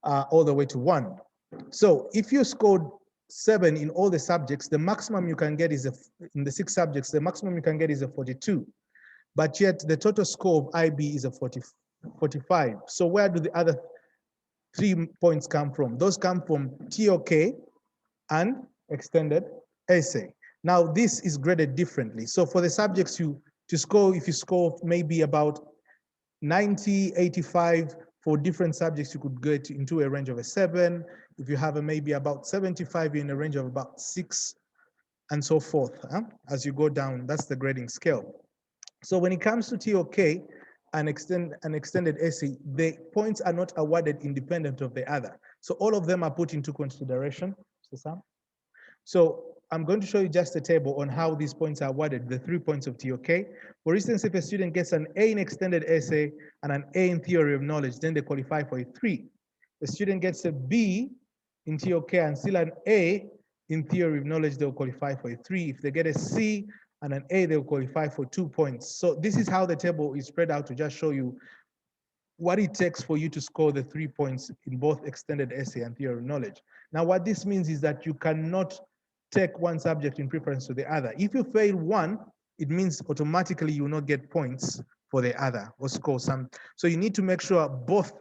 all the way to 1. So if you scored 7 in all the subjects, the maximum you can get is in the 6 subjects, the maximum you can get is a 42. But yet the total score of IB is a 45. So where do the other 3 points come from? Those come from TOK and extended essay. Now, this is graded differently. So for the subjects to score, if you score maybe about 90, 85 for different subjects, you could get into a range of a 7. If you have maybe about 75, you're in a range of about 6, and so forth. As you go down, that's the grading scale. So when it comes to TOK and extended essay, the points are not awarded independent of the other. So all of them are put into consideration. So I'm going to show you just a table on how these points are awarded, the 3 points of TOK. For instance, if a student gets an A in extended essay and an A in theory of knowledge, then they qualify for a 3. The student gets a B in TOK and still an A in theory of knowledge, they'll qualify for a 3. If they get a C and an A, they'll qualify for 2 points. So this is how the table is spread out to just show you what it takes for you to score the 3 points in both extended essay and theory of knowledge. Now, what this means is that you cannot take one subject in preference to the other. If you fail one, it means automatically you will not get points for the other or score some. So you need to make sure both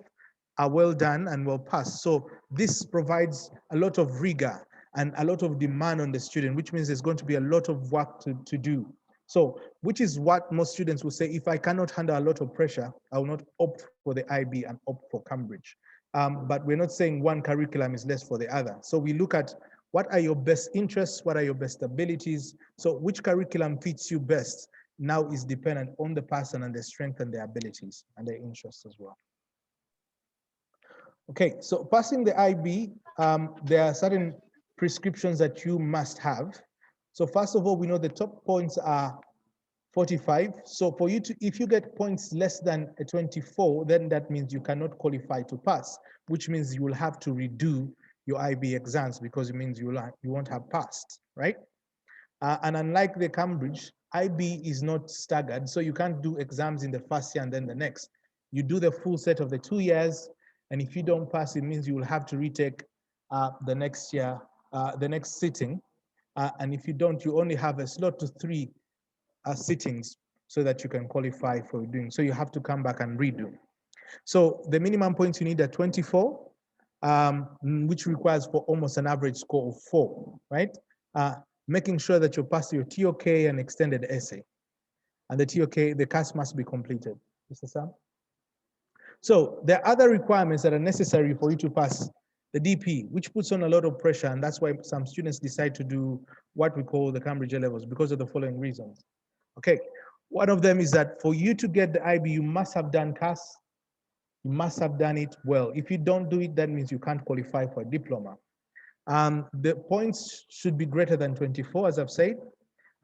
are well done and well passed. So this provides a lot of rigor and a lot of demand on the student, which means there's going to be a lot of work to do. So, which is what most students will say, if I cannot handle a lot of pressure, I will not opt for the IB and opt for Cambridge. But we're not saying one curriculum is less for the other. So we look at what are your best interests, what are your best abilities. So which curriculum fits you best now is dependent on the person and their strength and their abilities and their interests as well. Okay, so passing the IB, there are certain prescriptions that you must have. So first of all, we know the top points are 45. So for you to, if you get points less than a 24, then that means you cannot qualify to pass, which means you will have to redo your IB exams because it means you won't have passed, right? And unlike the Cambridge, IB is not staggered, so you can't do exams in the first year and then the next. You do the full set of the 2 years, and if you don't pass, it means you will have to retake the next year, the next sitting. And if you don't, you only have a slot to 3 sittings so that you can qualify for doing. So you have to come back and redo. So the minimum points you need are 24, which requires for almost an average score of 4, right? Making sure that you pass your TOK and extended essay. And the TOK, the CAS must be completed. Mr. Sam? So there are other requirements that are necessary for you to pass the DP, which puts on a lot of pressure. And that's why some students decide to do what we call the Cambridge A-levels because of the following reasons. Okay, one of them is that for you to get the IB, you must have done CAS. You must have done it well. If you don't do it, that means you can't qualify for a diploma. The points should be greater than 24, as I've said,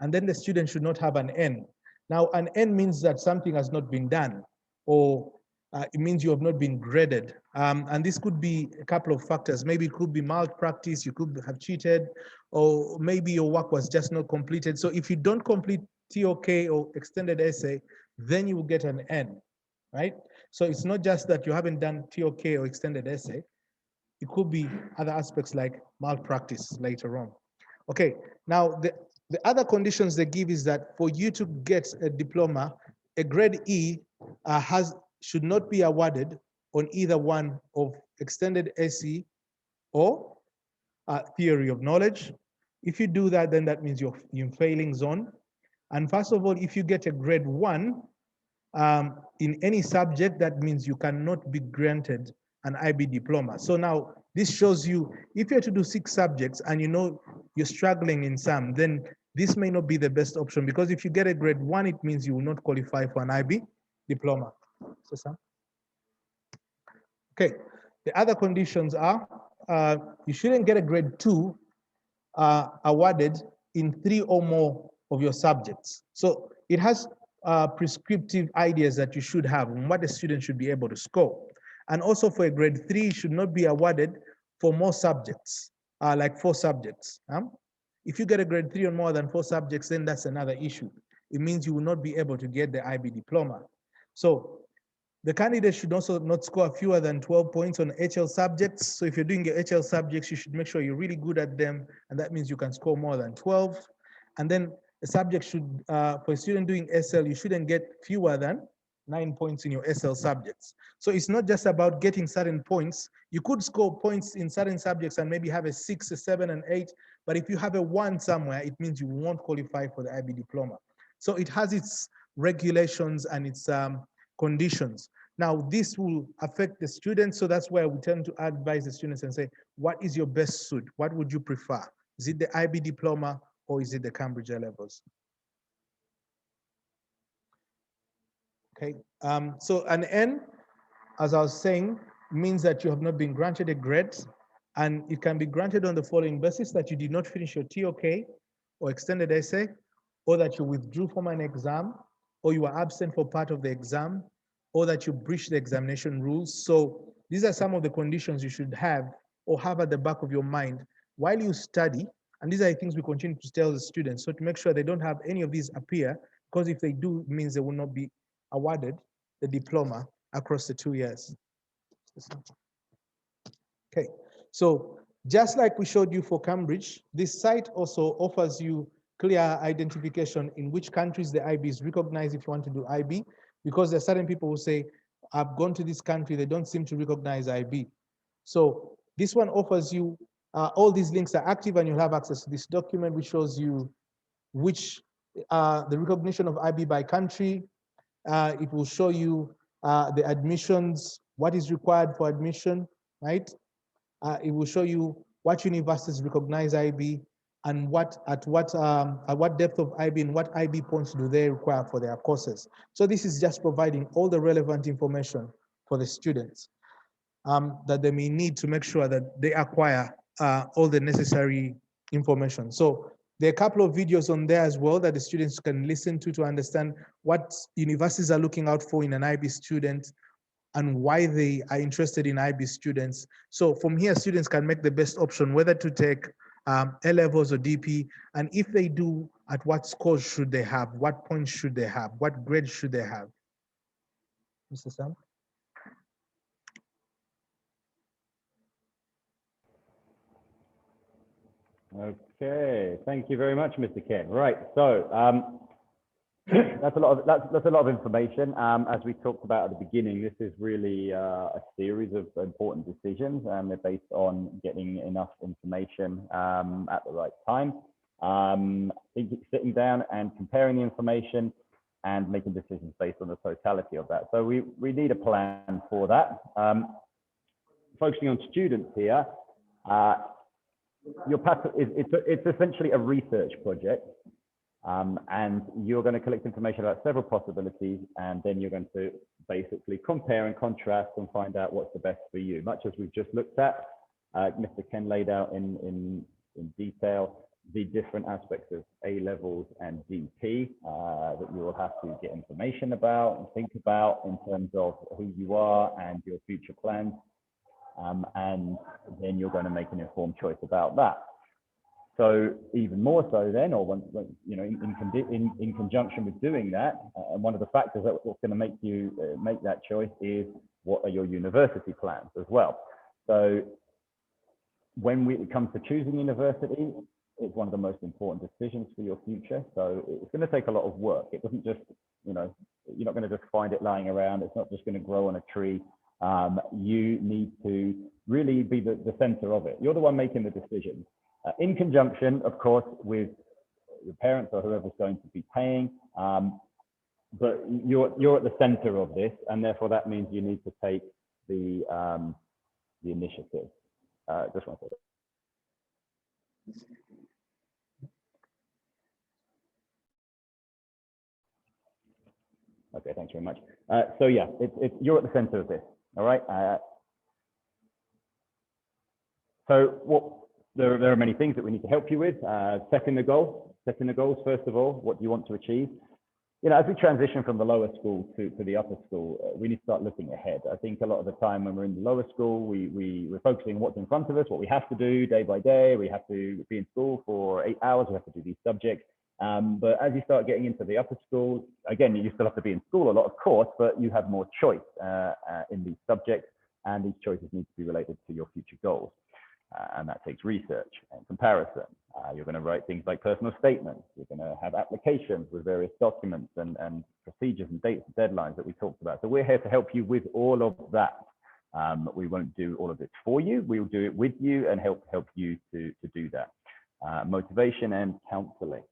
and then the student should not have an N. Now, an N means that something has not been done, or it means you have not been graded. And this could be a couple of factors. Maybe it could be malpractice, you could have cheated, or maybe your work was just not completed. So if you don't complete TOK or extended essay, then you will get an N, right? So it's not just that you haven't done TOK or extended essay. It could be other aspects like malpractice later on. Okay, now the other conditions they give is that for you to get a diploma, a grade E should not be awarded on either one of extended SE or theory of knowledge. If you do that, then that means you're in failing zone. And first of all, if you get a grade 1 in any subject, that means you cannot be granted an IB diploma. So now this shows you, if you're to do 6 subjects and you know you're struggling in some, then this may not be the best option, because if you get a grade 1, it means you will not qualify for an IB diploma. So, Sam? Okay, the other conditions are you shouldn't get a grade 2 awarded in 3 or more of your subjects. So it has prescriptive ideas that you should have and what a student should be able to score. And also for a grade 3, it should not be awarded for more subjects, like 4 subjects. If you get a grade 3 on more than 4 subjects, then that's another issue. It means you will not be able to get the IB diploma. So the candidate should also not score fewer than 12 points on HL subjects. So if you're doing your HL subjects, you should make sure you're really good at them, and that means you can score more than 12. And then a subject should, for a student doing SL, you shouldn't get fewer than 9 points in your SL subjects. So it's not just about getting certain points. You could score points in certain subjects and maybe have a 6, a 7, and 8, but if you have a 1 somewhere, it means you won't qualify for the IB diploma. So it has its regulations and its conditions. Now, this will affect the students, so that's why we tend to advise the students and say, what is your best suit? What would you prefer? Is it the IB diploma or is it the Cambridge A-levels? Okay, so an N, as I was saying, means that you have not been granted a grade, and it can be granted on the following basis: that you did not finish your TOK or extended essay, or that you withdrew from an exam, or you were absent for part of the exam, or that you breached the examination rules. So these are some of the conditions you should have or have at the back of your mind while you study. And these are the things we continue to tell the students, so to make sure they don't have any of these appear, because if they do, it means they will not be awarded the diploma across the 2 years. Okay, so just like we showed you for Cambridge, this site also offers you clear identification in which countries the IB is recognized if you want to do IB, because there are certain people who say, I've gone to this country, they don't seem to recognize IB. So this one offers you, all these links are active, and you'll have access to this document, which shows you which, the recognition of IB by country. It will show you the admissions, what is required for admission, right? It will show you what universities recognize IB and at what depth of IB and what IB points do they require for their courses. So this is just providing all the relevant information for the students that they may need to make sure that they acquire all the necessary information. So there are a couple of videos on there as well that the students can listen to understand what universities are looking out for in an IB student and why they are interested in IB students. So from here, students can make the best option, whether to take A-levels or DP, and if they do, at what scores should they have, what points should they have, what grades should they have. Mr. Sam? Okay, thank you very much, Mr. Ken. Right, so that's a lot of information. As we talked about at the beginning, this is really a series of important decisions, and they're based on getting enough information at the right time. Sitting down and comparing the information and making decisions based on the totality of that. So we need a plan for that. Focusing on students here, your path it's essentially a research project, and you're going to collect information about several possibilities, and then you're going to basically compare and contrast and find out what's the best for you. Much as we've just looked at, Mr. Ken laid out in detail the different aspects of A levels and DP that you will have to get information about and think about in terms of who you are and your future plans. And then you're going to make an informed choice about that. So even more so then, or when you know, in conjunction with doing that, one of the factors that's going to make you make that choice is what are your university plans as well. So when it comes to choosing university, it's one of the most important decisions for your future. So it's going to take a lot of work. It doesn't just, you know, you're not going to just find it lying around. It's not just going to grow on a tree. You need to really be the center of it. You're the one making the decision, in conjunction, of course, with your parents or whoever's going to be paying. But you're at the center of this, and therefore that means you need to take the initiative. Just one second. Okay, thanks very much. So yeah, you're at the center of this. All right. So there are many things that we need to help you with. Setting the goals. First of all, what do you want to achieve? You know, as we transition from the lower school to the upper school, we need to start looking ahead. I think a lot of the time when we're in the lower school, we're focusing on what's in front of us, what we have to do day by day. We have to be in school for 8 hours. We have to do these subjects. But as you start getting into the upper school, again, you still have to be in school a lot, of course, but you have more choice in these subjects, and these choices need to be related to your future goals. And that takes research and comparison. You're going to write things like personal statements. You're going to have applications with various documents and procedures and dates and deadlines that we talked about. So we're here to help you with all of that. We won't do all of it for you. We'll do it with you and help you to do that. Motivation and counseling.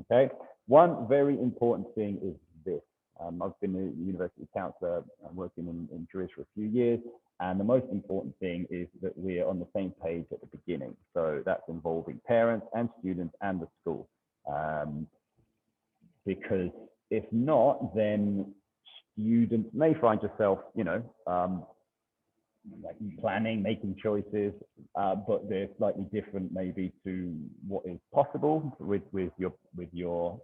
Okay. One very important thing is this. I've been a university counselor. I'm working in juris for a few years. And the most important thing is that we're on the same page at the beginning. So that's involving parents and students and the school. Because if not, then students may find yourself, you know, like planning, making choices, but they're slightly different maybe to what is possible with your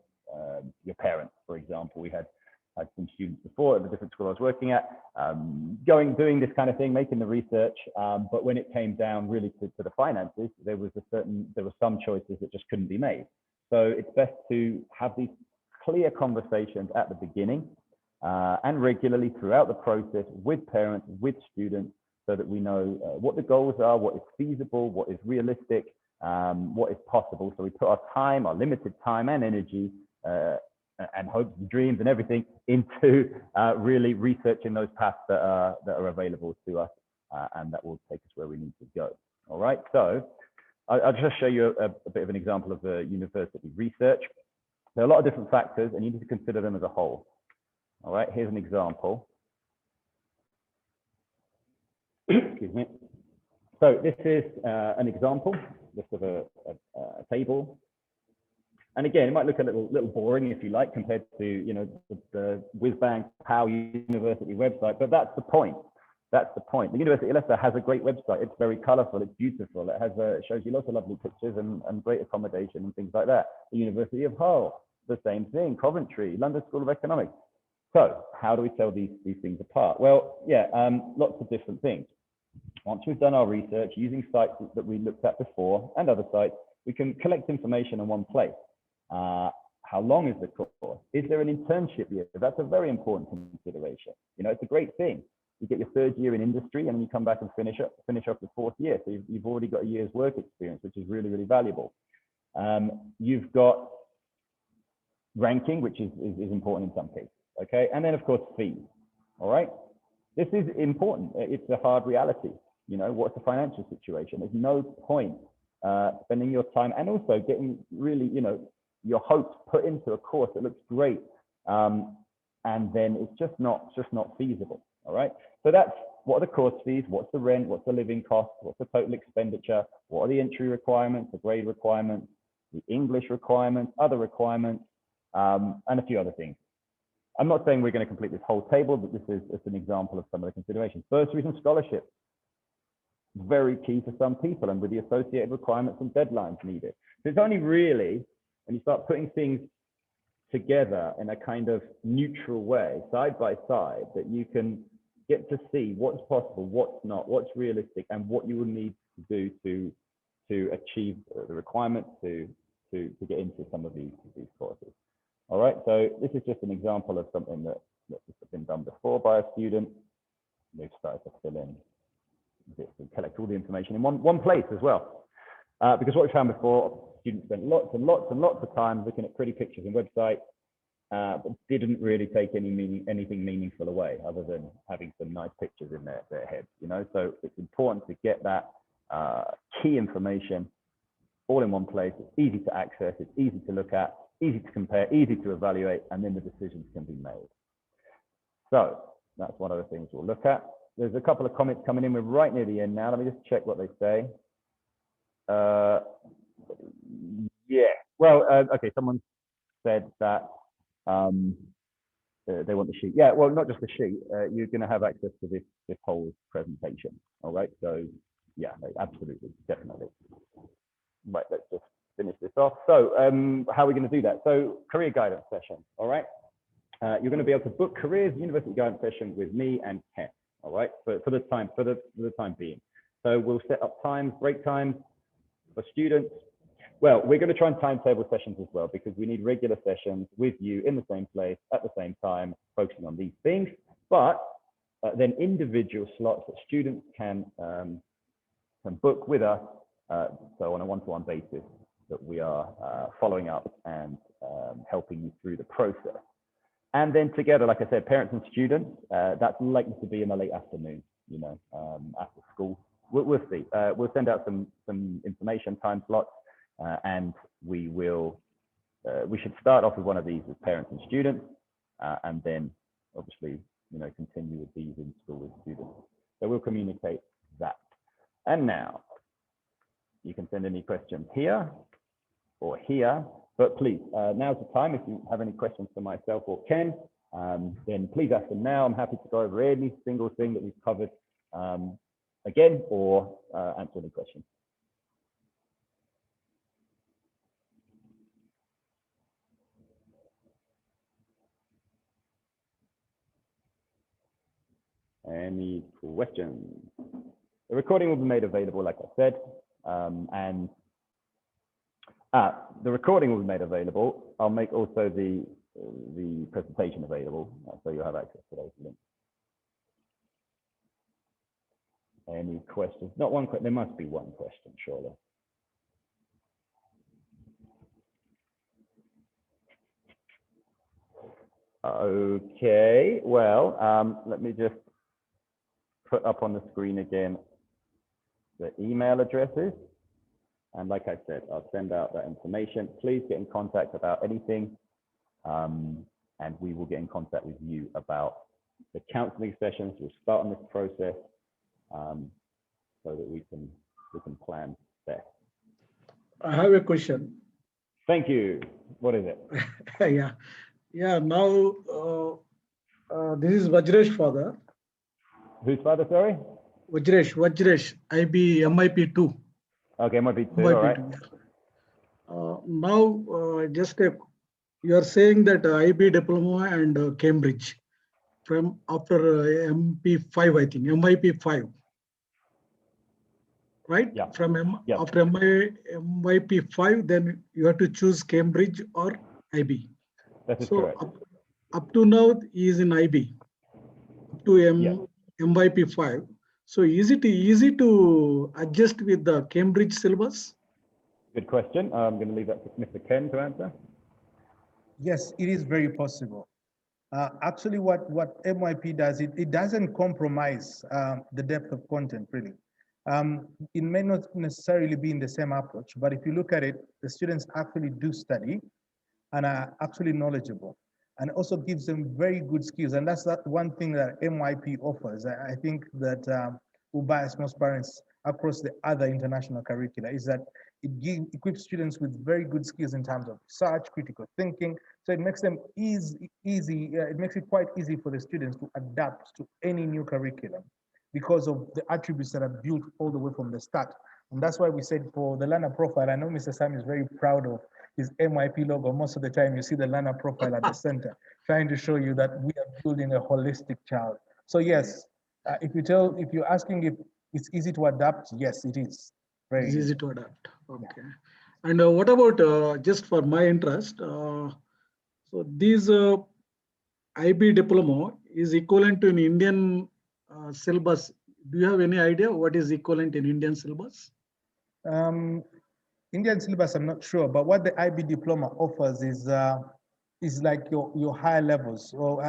parents, for example. We had some students before at the different school I was working at, doing this kind of thing, making the research, but when it came down really to the finances, there were some choices that just couldn't be made. So it's best to have these clear conversations at the beginning and regularly throughout the process with parents, with students, so that we know what the goals are, what is feasible, what is realistic, what is possible. So we put our time, our limited time and energy, and hopes and dreams and everything into really researching those paths that are available to us, and that will take us where we need to go. All right, so I'll just show you a bit of an example of the university research. There are a lot of different factors, and you need to consider them as a whole. All right, here's an example. Excuse me. So this is an example, just of a table. And again, it might look a little boring, if you like, compared to, you know, the whiz-bang POW University website, but that's the point. That's the point. The University of Leicester has a great website. It's very colorful. It's beautiful. It shows you lots of lovely pictures and great accommodation and things like that. The University of Hull, the same thing. Coventry, London School of Economics. So how do we tell these things apart? Well, yeah, lots of different things. Once we've done our research using sites that we looked at before and other sites, we can collect information in one place. How long is the course? Is there an internship year? That's a very important consideration. You know, it's a great thing. You get your third year in industry and then you come back and finish off the fourth year. So you've already got a year's work experience, which is really, really valuable. You've got ranking, which is important in some cases, okay? And then of course fees, all right? This is important. It's a hard reality. You know, what's the financial situation? There's no point spending your time and also getting really, you know, your hopes put into a course that looks great, and then it's just not feasible. All right. So that's what are the course fees, what's the rent, what's the living cost, what's the total expenditure, what are the entry requirements, the grade requirements, the English requirements, other requirements, and a few other things. I'm not saying we're going to complete this whole table, but this is just an example of some of the considerations. Bursaries and scholarships, very key for some people, and with the associated requirements and deadlines needed. So it's only really when you start putting things together in a kind of neutral way, side by side, that you can get to see what's possible, what's not, what's realistic, and what you will need to do to achieve the requirements to get into some of these courses. All right, so this is just an example of something that has been done before by a student. They've started to fill in this and collect all the information in one place as well. Because what we found before, students spent lots and lots and lots of time looking at pretty pictures and websites, but didn't really take anything meaningful away other than having some nice pictures in their heads, you know? So it's important to get that key information all in one place. It's easy to access, it's easy to look at, easy to compare, easy to evaluate, and then the decisions can be made. So that's one of the things we'll look at. There's a couple of comments coming in. We're right near the end now. Let me just check what they say. Yeah, well, okay, someone said that they want the sheet. Yeah, well, not just the sheet. You're going to have access to this whole presentation. All right, so yeah, absolutely, definitely. Right, let's just finish this off. So how are we going to do that? So career guidance session, all right? You're going to be able to book careers university guidance session with me and Ken, all right, for the time being. So we'll set up times, break times for students. Well, we're going to try and timetable sessions as well, because we need regular sessions with you in the same place at the same time, focusing on these things. But then individual slots that students can book with us, so on a one-to-one basis, that we are following up and helping you through the process. And then together, like I said, parents and students, that's likely to be in the late afternoon, you know, after school. We'll see. We'll send out some information, time slots, and we should start off with one of these with parents and students, and then obviously, you know, continue with these in school with students. So we'll communicate that. And now you can send any questions here or here, but please, now's the time. If you have any questions for myself or Ken, then please ask them now. I'm happy to go over any single thing that we've covered again, or answer any questions. Any questions? The recording will be made available, like I said, and the recording will be made available. I'll make also the presentation available, so you'll have access to those links. Any questions? Not one question. There must be one question, surely. Okay. Well, let me just put up on the screen again the email addresses. And like I said, I'll send out that information. Please get in contact about anything, and we will get in contact with you about the counseling sessions. We'll start on this process so that we can plan best. I have a question. Thank you. What is it? Yeah. Now this is Vajresh father. Whose father? Sorry. Vajresh. IB MIP 2. Okay, MIP 2. All right. Now, you are saying that IB diploma and Cambridge from after MP5, I think MIP 5, right? Yeah. After MIP 5, then you have to choose Cambridge or IB. That is correct. Up to now he is in IB, up to MIP 5. So is it easy to adjust with the Cambridge syllabus? Good question. I'm going to leave that to Mr. Ken to answer. Yes, it is very possible. Actually, what MYP does, it doesn't compromise the depth of content, really. It may not necessarily be in the same approach, but if you look at it, the students actually do study and are actually knowledgeable, and also gives them very good skills. And that's that one thing that MYP offers. I think that will bias most parents across the other international curricula is that it equips students with very good skills in terms of research, critical thinking. So it makes them easy. It makes it quite easy for the students to adapt to any new curriculum because of the attributes that are built all the way from the start. And that's why we said for the learner profile, I know Mr. Sam is very proud of his MYP logo. Most of the time you see the learner profile at the center, trying to show you that we are building a holistic child. So yes, if you're asking if it's easy to adapt, yes, it is. Very It's easy to adapt. Okay. And what about just for my interest? So these IB diploma is equivalent to an Indian syllabus. Do you have any idea what is equivalent in Indian syllabus? Indian syllabus, I'm not sure, but what the IB diploma offers is like your higher levels. So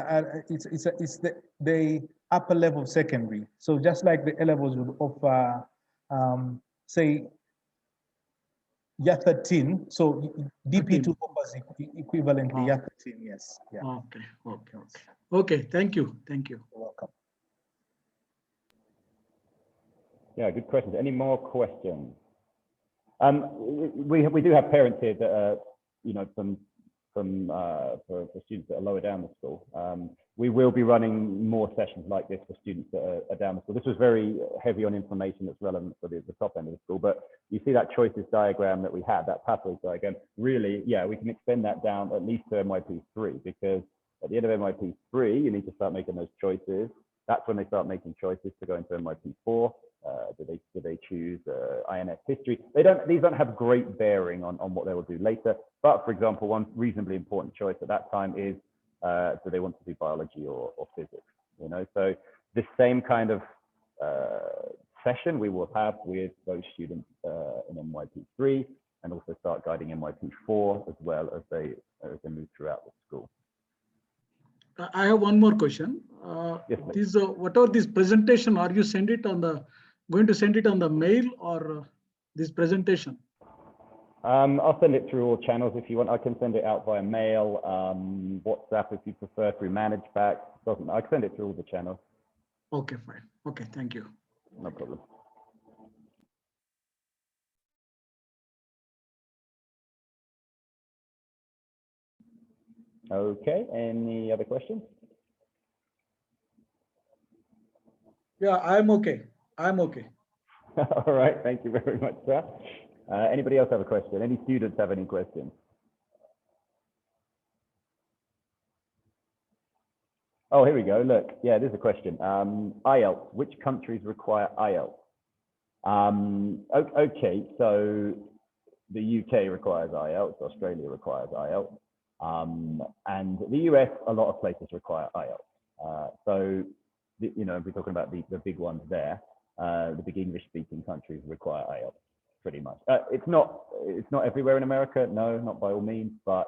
it's the upper level of secondary. So just like the A levels would offer, say, year 13. So DP2 offers equivalently year 13. Yes. Yeah. Okay. Okay. Okay. Okay. Thank you. Thank you. You're welcome. Yeah, good questions. Any more questions? We do have parents here that are, you know, for students that are lower down the school. We will be running more sessions like this for students that are down the school. This was very heavy on information that's relevant for the top end of the school, but you see that choices diagram that we had, that pathways diagram, really, yeah, we can extend that down at least to MYP3, because at the end of MYP3, you need to start making those choices. That's when they start making choices to go into MYP4. Do they choose INS history? These don't have great bearing on what they will do later. But for example, one reasonably important choice at that time is, do they want to do biology or physics? You know, so the same kind of session we will have with those students in MYP3, and also start guiding MYP4 as well as they move throughout the school. I have one more question. Yes, whatever this presentation, are you going to send it on the mail or this presentation? I'll send it through all channels if you want. I can send it out via mail, WhatsApp if you prefer, through ManagePack. I can send it through all the channels. Okay, fine. Okay, thank you. No problem. Okay, any other questions? Yeah, I'm okay. I'm okay. All right, thank you very much, sir. Anybody else have a question? Any students have any questions? Oh, here we go. Look, yeah, there's a question. IELTS, which countries require IELTS? Okay, so the UK requires IELTS, Australia requires IELTS, and the US, a lot of places require IELTS. So, you know, we're talking about the big ones there. The big English-speaking countries require IELTS, pretty much. It's not everywhere in America, no, not by all means, but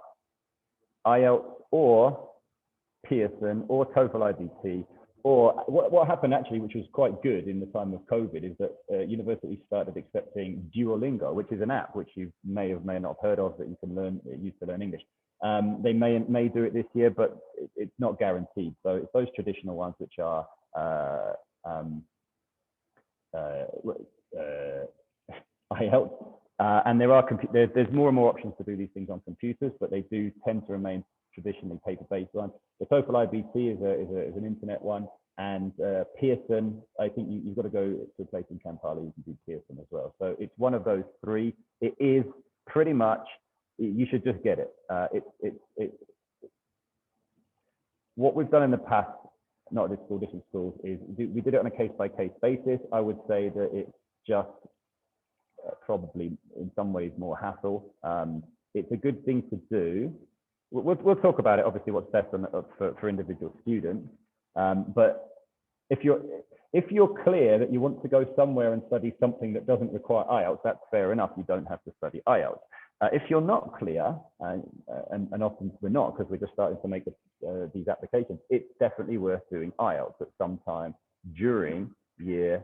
IELTS or Pearson or TOEFL IBT, or what happened actually, which was quite good in the time of COVID, is that universities started accepting Duolingo, which is an app which you may or may not have heard of that you can use to learn English. They may do it this year, but it's not guaranteed. So it's those traditional ones which are IELTS, and there's more and more options to do these things on computers, but they do tend to remain traditionally paper-based ones. The TOEFL IBT is an internet one, and Pearson, I think you've got to go to a place in Kampala, you can do Pearson as well. So it's one of those three. It is pretty much, you should just get it. What we've done in the past, not at this school, different schools, is we did it on a case-by-case basis. I would say that it's just probably in some ways more hassle. It's a good thing to do. We'll talk about it, obviously, what's best for individual students. But if you're clear that you want to go somewhere and study something that doesn't require IELTS, that's fair enough. You don't have to study IELTS. If you're not clear, and often we're not because we're just starting to make these applications, it's definitely worth doing IELTS at some time during year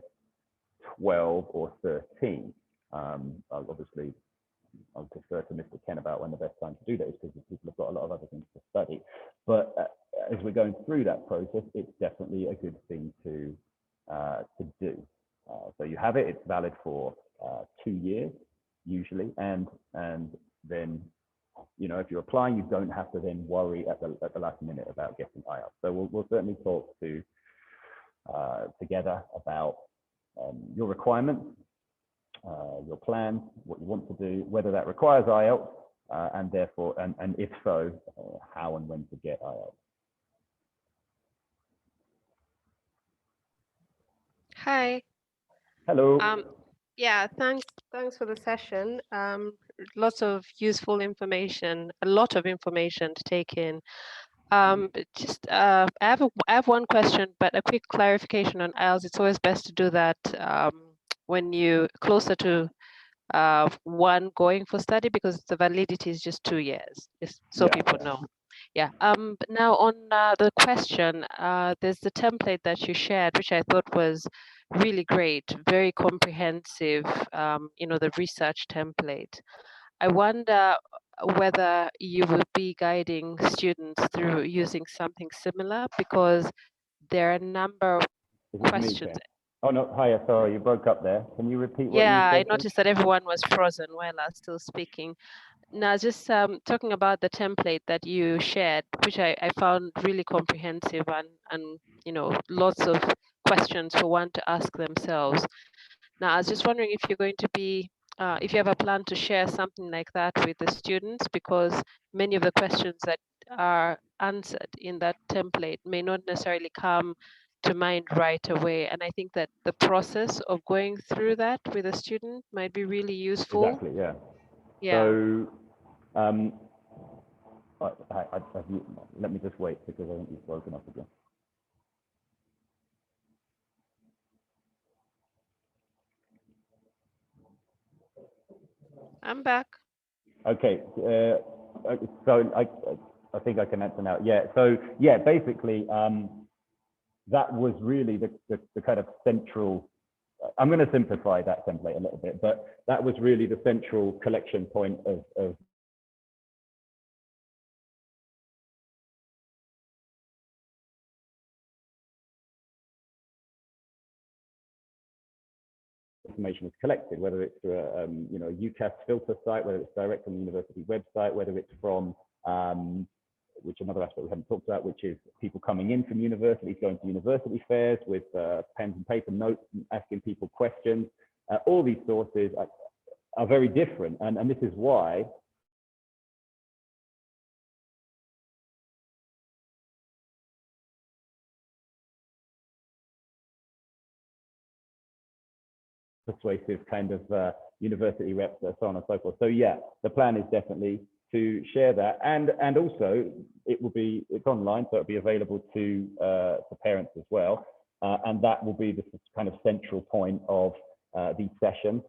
12 or 13. Obviously, I'll defer to Mr. Ken about when the best time to do that is because people have got a lot of other things to study. But as we're going through that process, it's definitely a good thing to do. So you have it; it's valid for 2 years usually, and then if you're applying, you don't have to then worry at the last minute about getting IELTS. So we'll certainly talk together about your requirements, your plans, what you want to do, whether that requires IELTS, and therefore, and if so, how and when to get IELTS. Hi. Hello. Yeah, thanks for the session. Lots of useful information, a lot of information to take in. But just I have one question, but a quick clarification on IELTS. It's always best to do that when you closer to one going for study, because the validity is just 2 years, just so people know. Yeah. But now on the question, there's the template that you shared, which I thought was really great, very comprehensive. The research template. I wonder whether you will be guiding students through using something similar, because there are a number of questions. Oh no, hiya, sorry, you broke up there. Can you repeat what you said? I noticed that everyone was frozen while I was still speaking. Now, just talking about the template that you shared, which I found really comprehensive and lots of questions for one to ask themselves. Now, I was just wondering if you're going to be, if you have a plan to share something like that with the students, because many of the questions that are answered in that template may not necessarily come to mind right away. And I think that the process of going through that with a student might be really useful. Exactly, yeah. Yeah. So, let me just wait because I think you've broken up again. I'm back. Okay, so I think I can answer now. Yeah, so yeah, basically, that was really the kind of central. I'm going to simplify that template a little bit, but that was really the central collection point of information is collected, whether it's through a UCAS filter site, whether it's direct from the university website, whether it's from which another aspect we haven't talked about, which is people coming in from universities, going to university fairs with pens and paper notes, and asking people questions. All these sources are very different, and this is why persuasive kind of university reps, so on and so forth. So yeah, the plan is definitely to share that, and also it's online, so it'll be available to parents as well, and that will be the kind of central point of these sessions,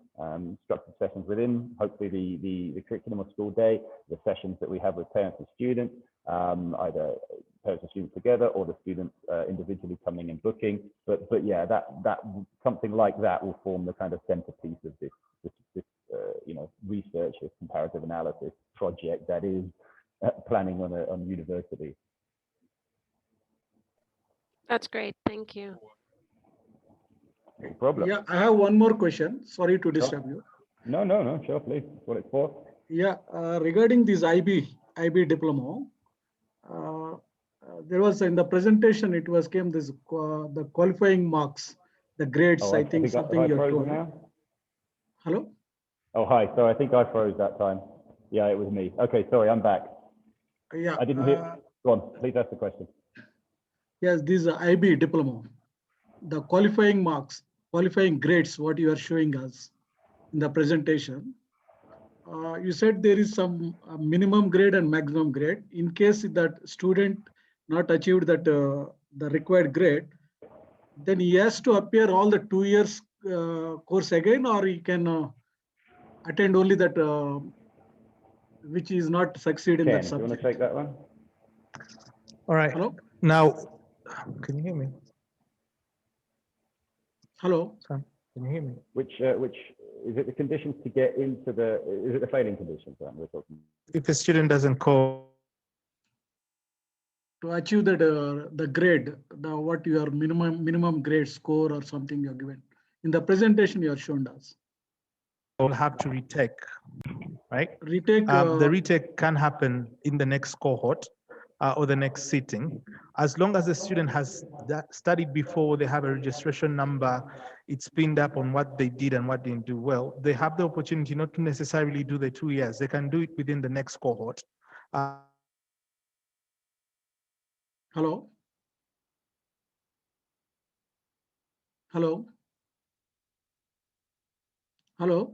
structured sessions within hopefully the curriculum or school day, the sessions that we have with parents and students, either parents and students together or the students individually coming and booking. But yeah, that something like that will form the kind of centerpiece of this research, this comparative analysis project that is planning on university. That's great. Thank you. No problem. Yeah, I have one more question. Sorry to disturb you. No, sure, please. That's what it's for. Yeah, regarding this IB diploma, there was in the presentation, it was came this the qualifying marks, the grades. Oh, I think something you told. Now? Hello. Oh, hi. Sorry, I think I froze that time. Yeah, it was me. Okay, sorry, I'm back. Yeah. I didn't hear. Go on, please ask the question. Yes, this IB diploma, the qualifying marks, qualifying grades, what you are showing us in the presentation. You said there is some minimum grade and maximum grade. In case that student not achieved that the required grade, then he has to appear all the 2 years course again, or he can attend only that which is not succeed in Ken, that do you want subject. to take that one? All right. Hello? Now, can you hear me? Hello? Sam, can you hear me? Which is it the conditions to get into the, is it the failing conditions that we're talking? If a student doesn't call, To achieve that the grade, what your minimum grade score or something you're given. In the presentation you are shown us. will have to retake, right? Retake. The retake can happen in the next cohort or the next sitting. As long as the student has studied before, they have a registration number, it's pinned up on what they did and what didn't do well, they have the opportunity not to necessarily do the 2 years. They can do it within the next cohort. Hello? Hello? Hello?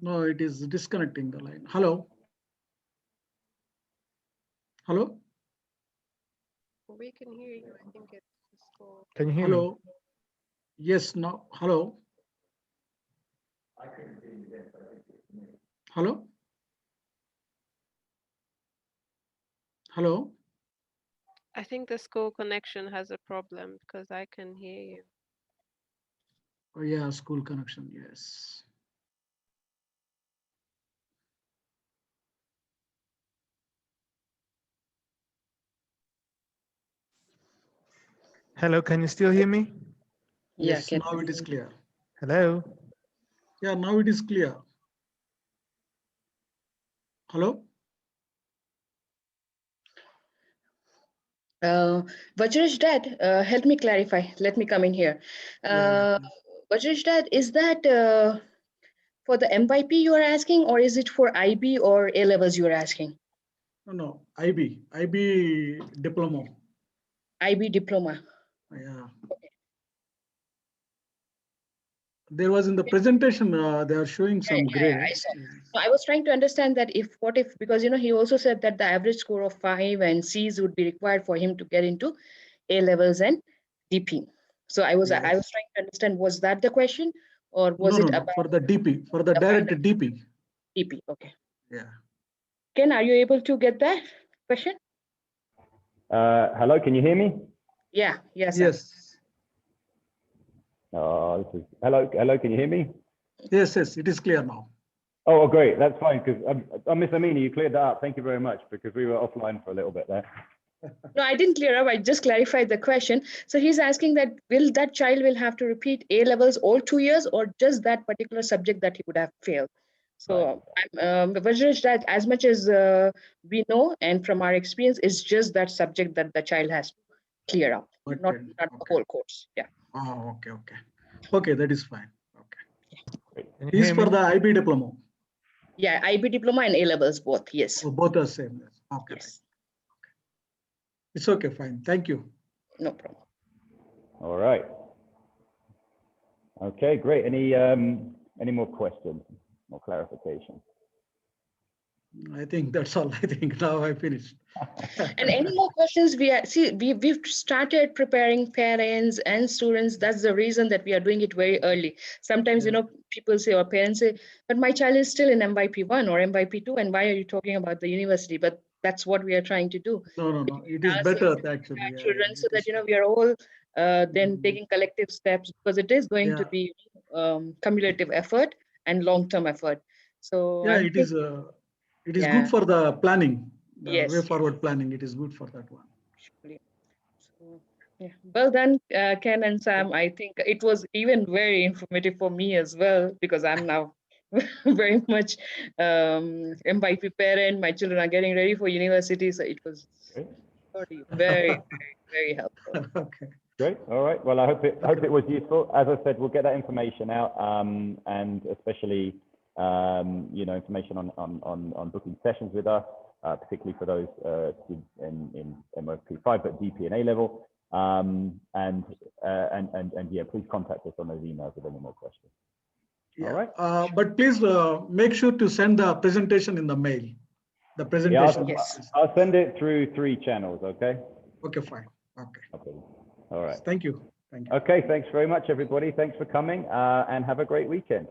No, it is disconnecting the line. Hello? Hello? We can hear you. I think it's the score. Can you hear me? Hello? Yes, no. Hello? Hello? Hello? I think the school connection has a problem because I can hear you. Oh, yeah, school connection, yes. Hello, can you still hear me? Yeah, Yes, now it is clear. Hello? Yeah, now it is clear. Hello? Vajra's dad, help me clarify. Let me come in here. Yeah, Vajra's dad, is that for the MYP you are asking, or is it for IB or A levels you are asking? no, IB diploma. IB diploma. Yeah. There was in the presentation, they are showing some Yeah, grade. I saw. So I was trying to understand that what if, because he also said that the average score of 5 and C's would be required for him to get into A levels and DP. So I was Yes. trying to understand, was that the question, or was it about for the DP, for the direct DP. DP? Okay. Yeah. Ken, are you able to get that question? Hello, can you hear me? Yeah, yes. Yes. Hello, can you hear me? Yes, it is clear now. Oh, great, that's fine, because Miss Amini, you cleared that up. Thank you very much, because we were offline for a little bit there. No, I didn't clear up. I just clarified the question. So he's asking that that child will have to repeat A levels all 2 years, or just that particular subject that he would have failed. So I'm Vajra's that as much as we know and from our experience, is just that subject that the child has to clear up, not the whole course. Yeah. Oh, okay. Okay, that is fine. Okay. Can you Is hear for me? the IB diploma. Yeah, IB diploma and A levels both. Yes. So both are same. Okay. Yes. It's okay, fine. Thank you. No problem. All right. Okay, great. Any more questions, more clarification? I think that's all. I think now I finished. And any more questions? We've started preparing parents and students. That's the reason that we are doing it very early. Sometimes, people say, or parents say, but my child is still in MYP1 or MYP2, and why are you talking about the university? But that's what we are trying to do. No. It is better actually. Children, so that we are all then taking collective steps, because it is going to be cumulative effort and long-term effort. So yeah, it is good for the planning. The way forward planning. It is good for that one. So, yeah. Well done, Ken and Sam. I think it was even very informative for me as well, because I'm now very much MYP parent. My children are getting ready for university, so it was very, very helpful. Okay. Great. All right. Well, I hope it was useful. As I said, we'll get that information out, and especially information on booking sessions with us, particularly for those students in MOP5 but DP and A level. And please contact us on those emails with any more questions. Yeah. All right. But please make sure to send the presentation in the mail. The presentation. Yeah, I'll send it through 3 channels. Okay. Okay, fine. Okay. All right. Thank you. Thank you. Okay, thanks very much, everybody. Thanks for coming, and have a great weekend.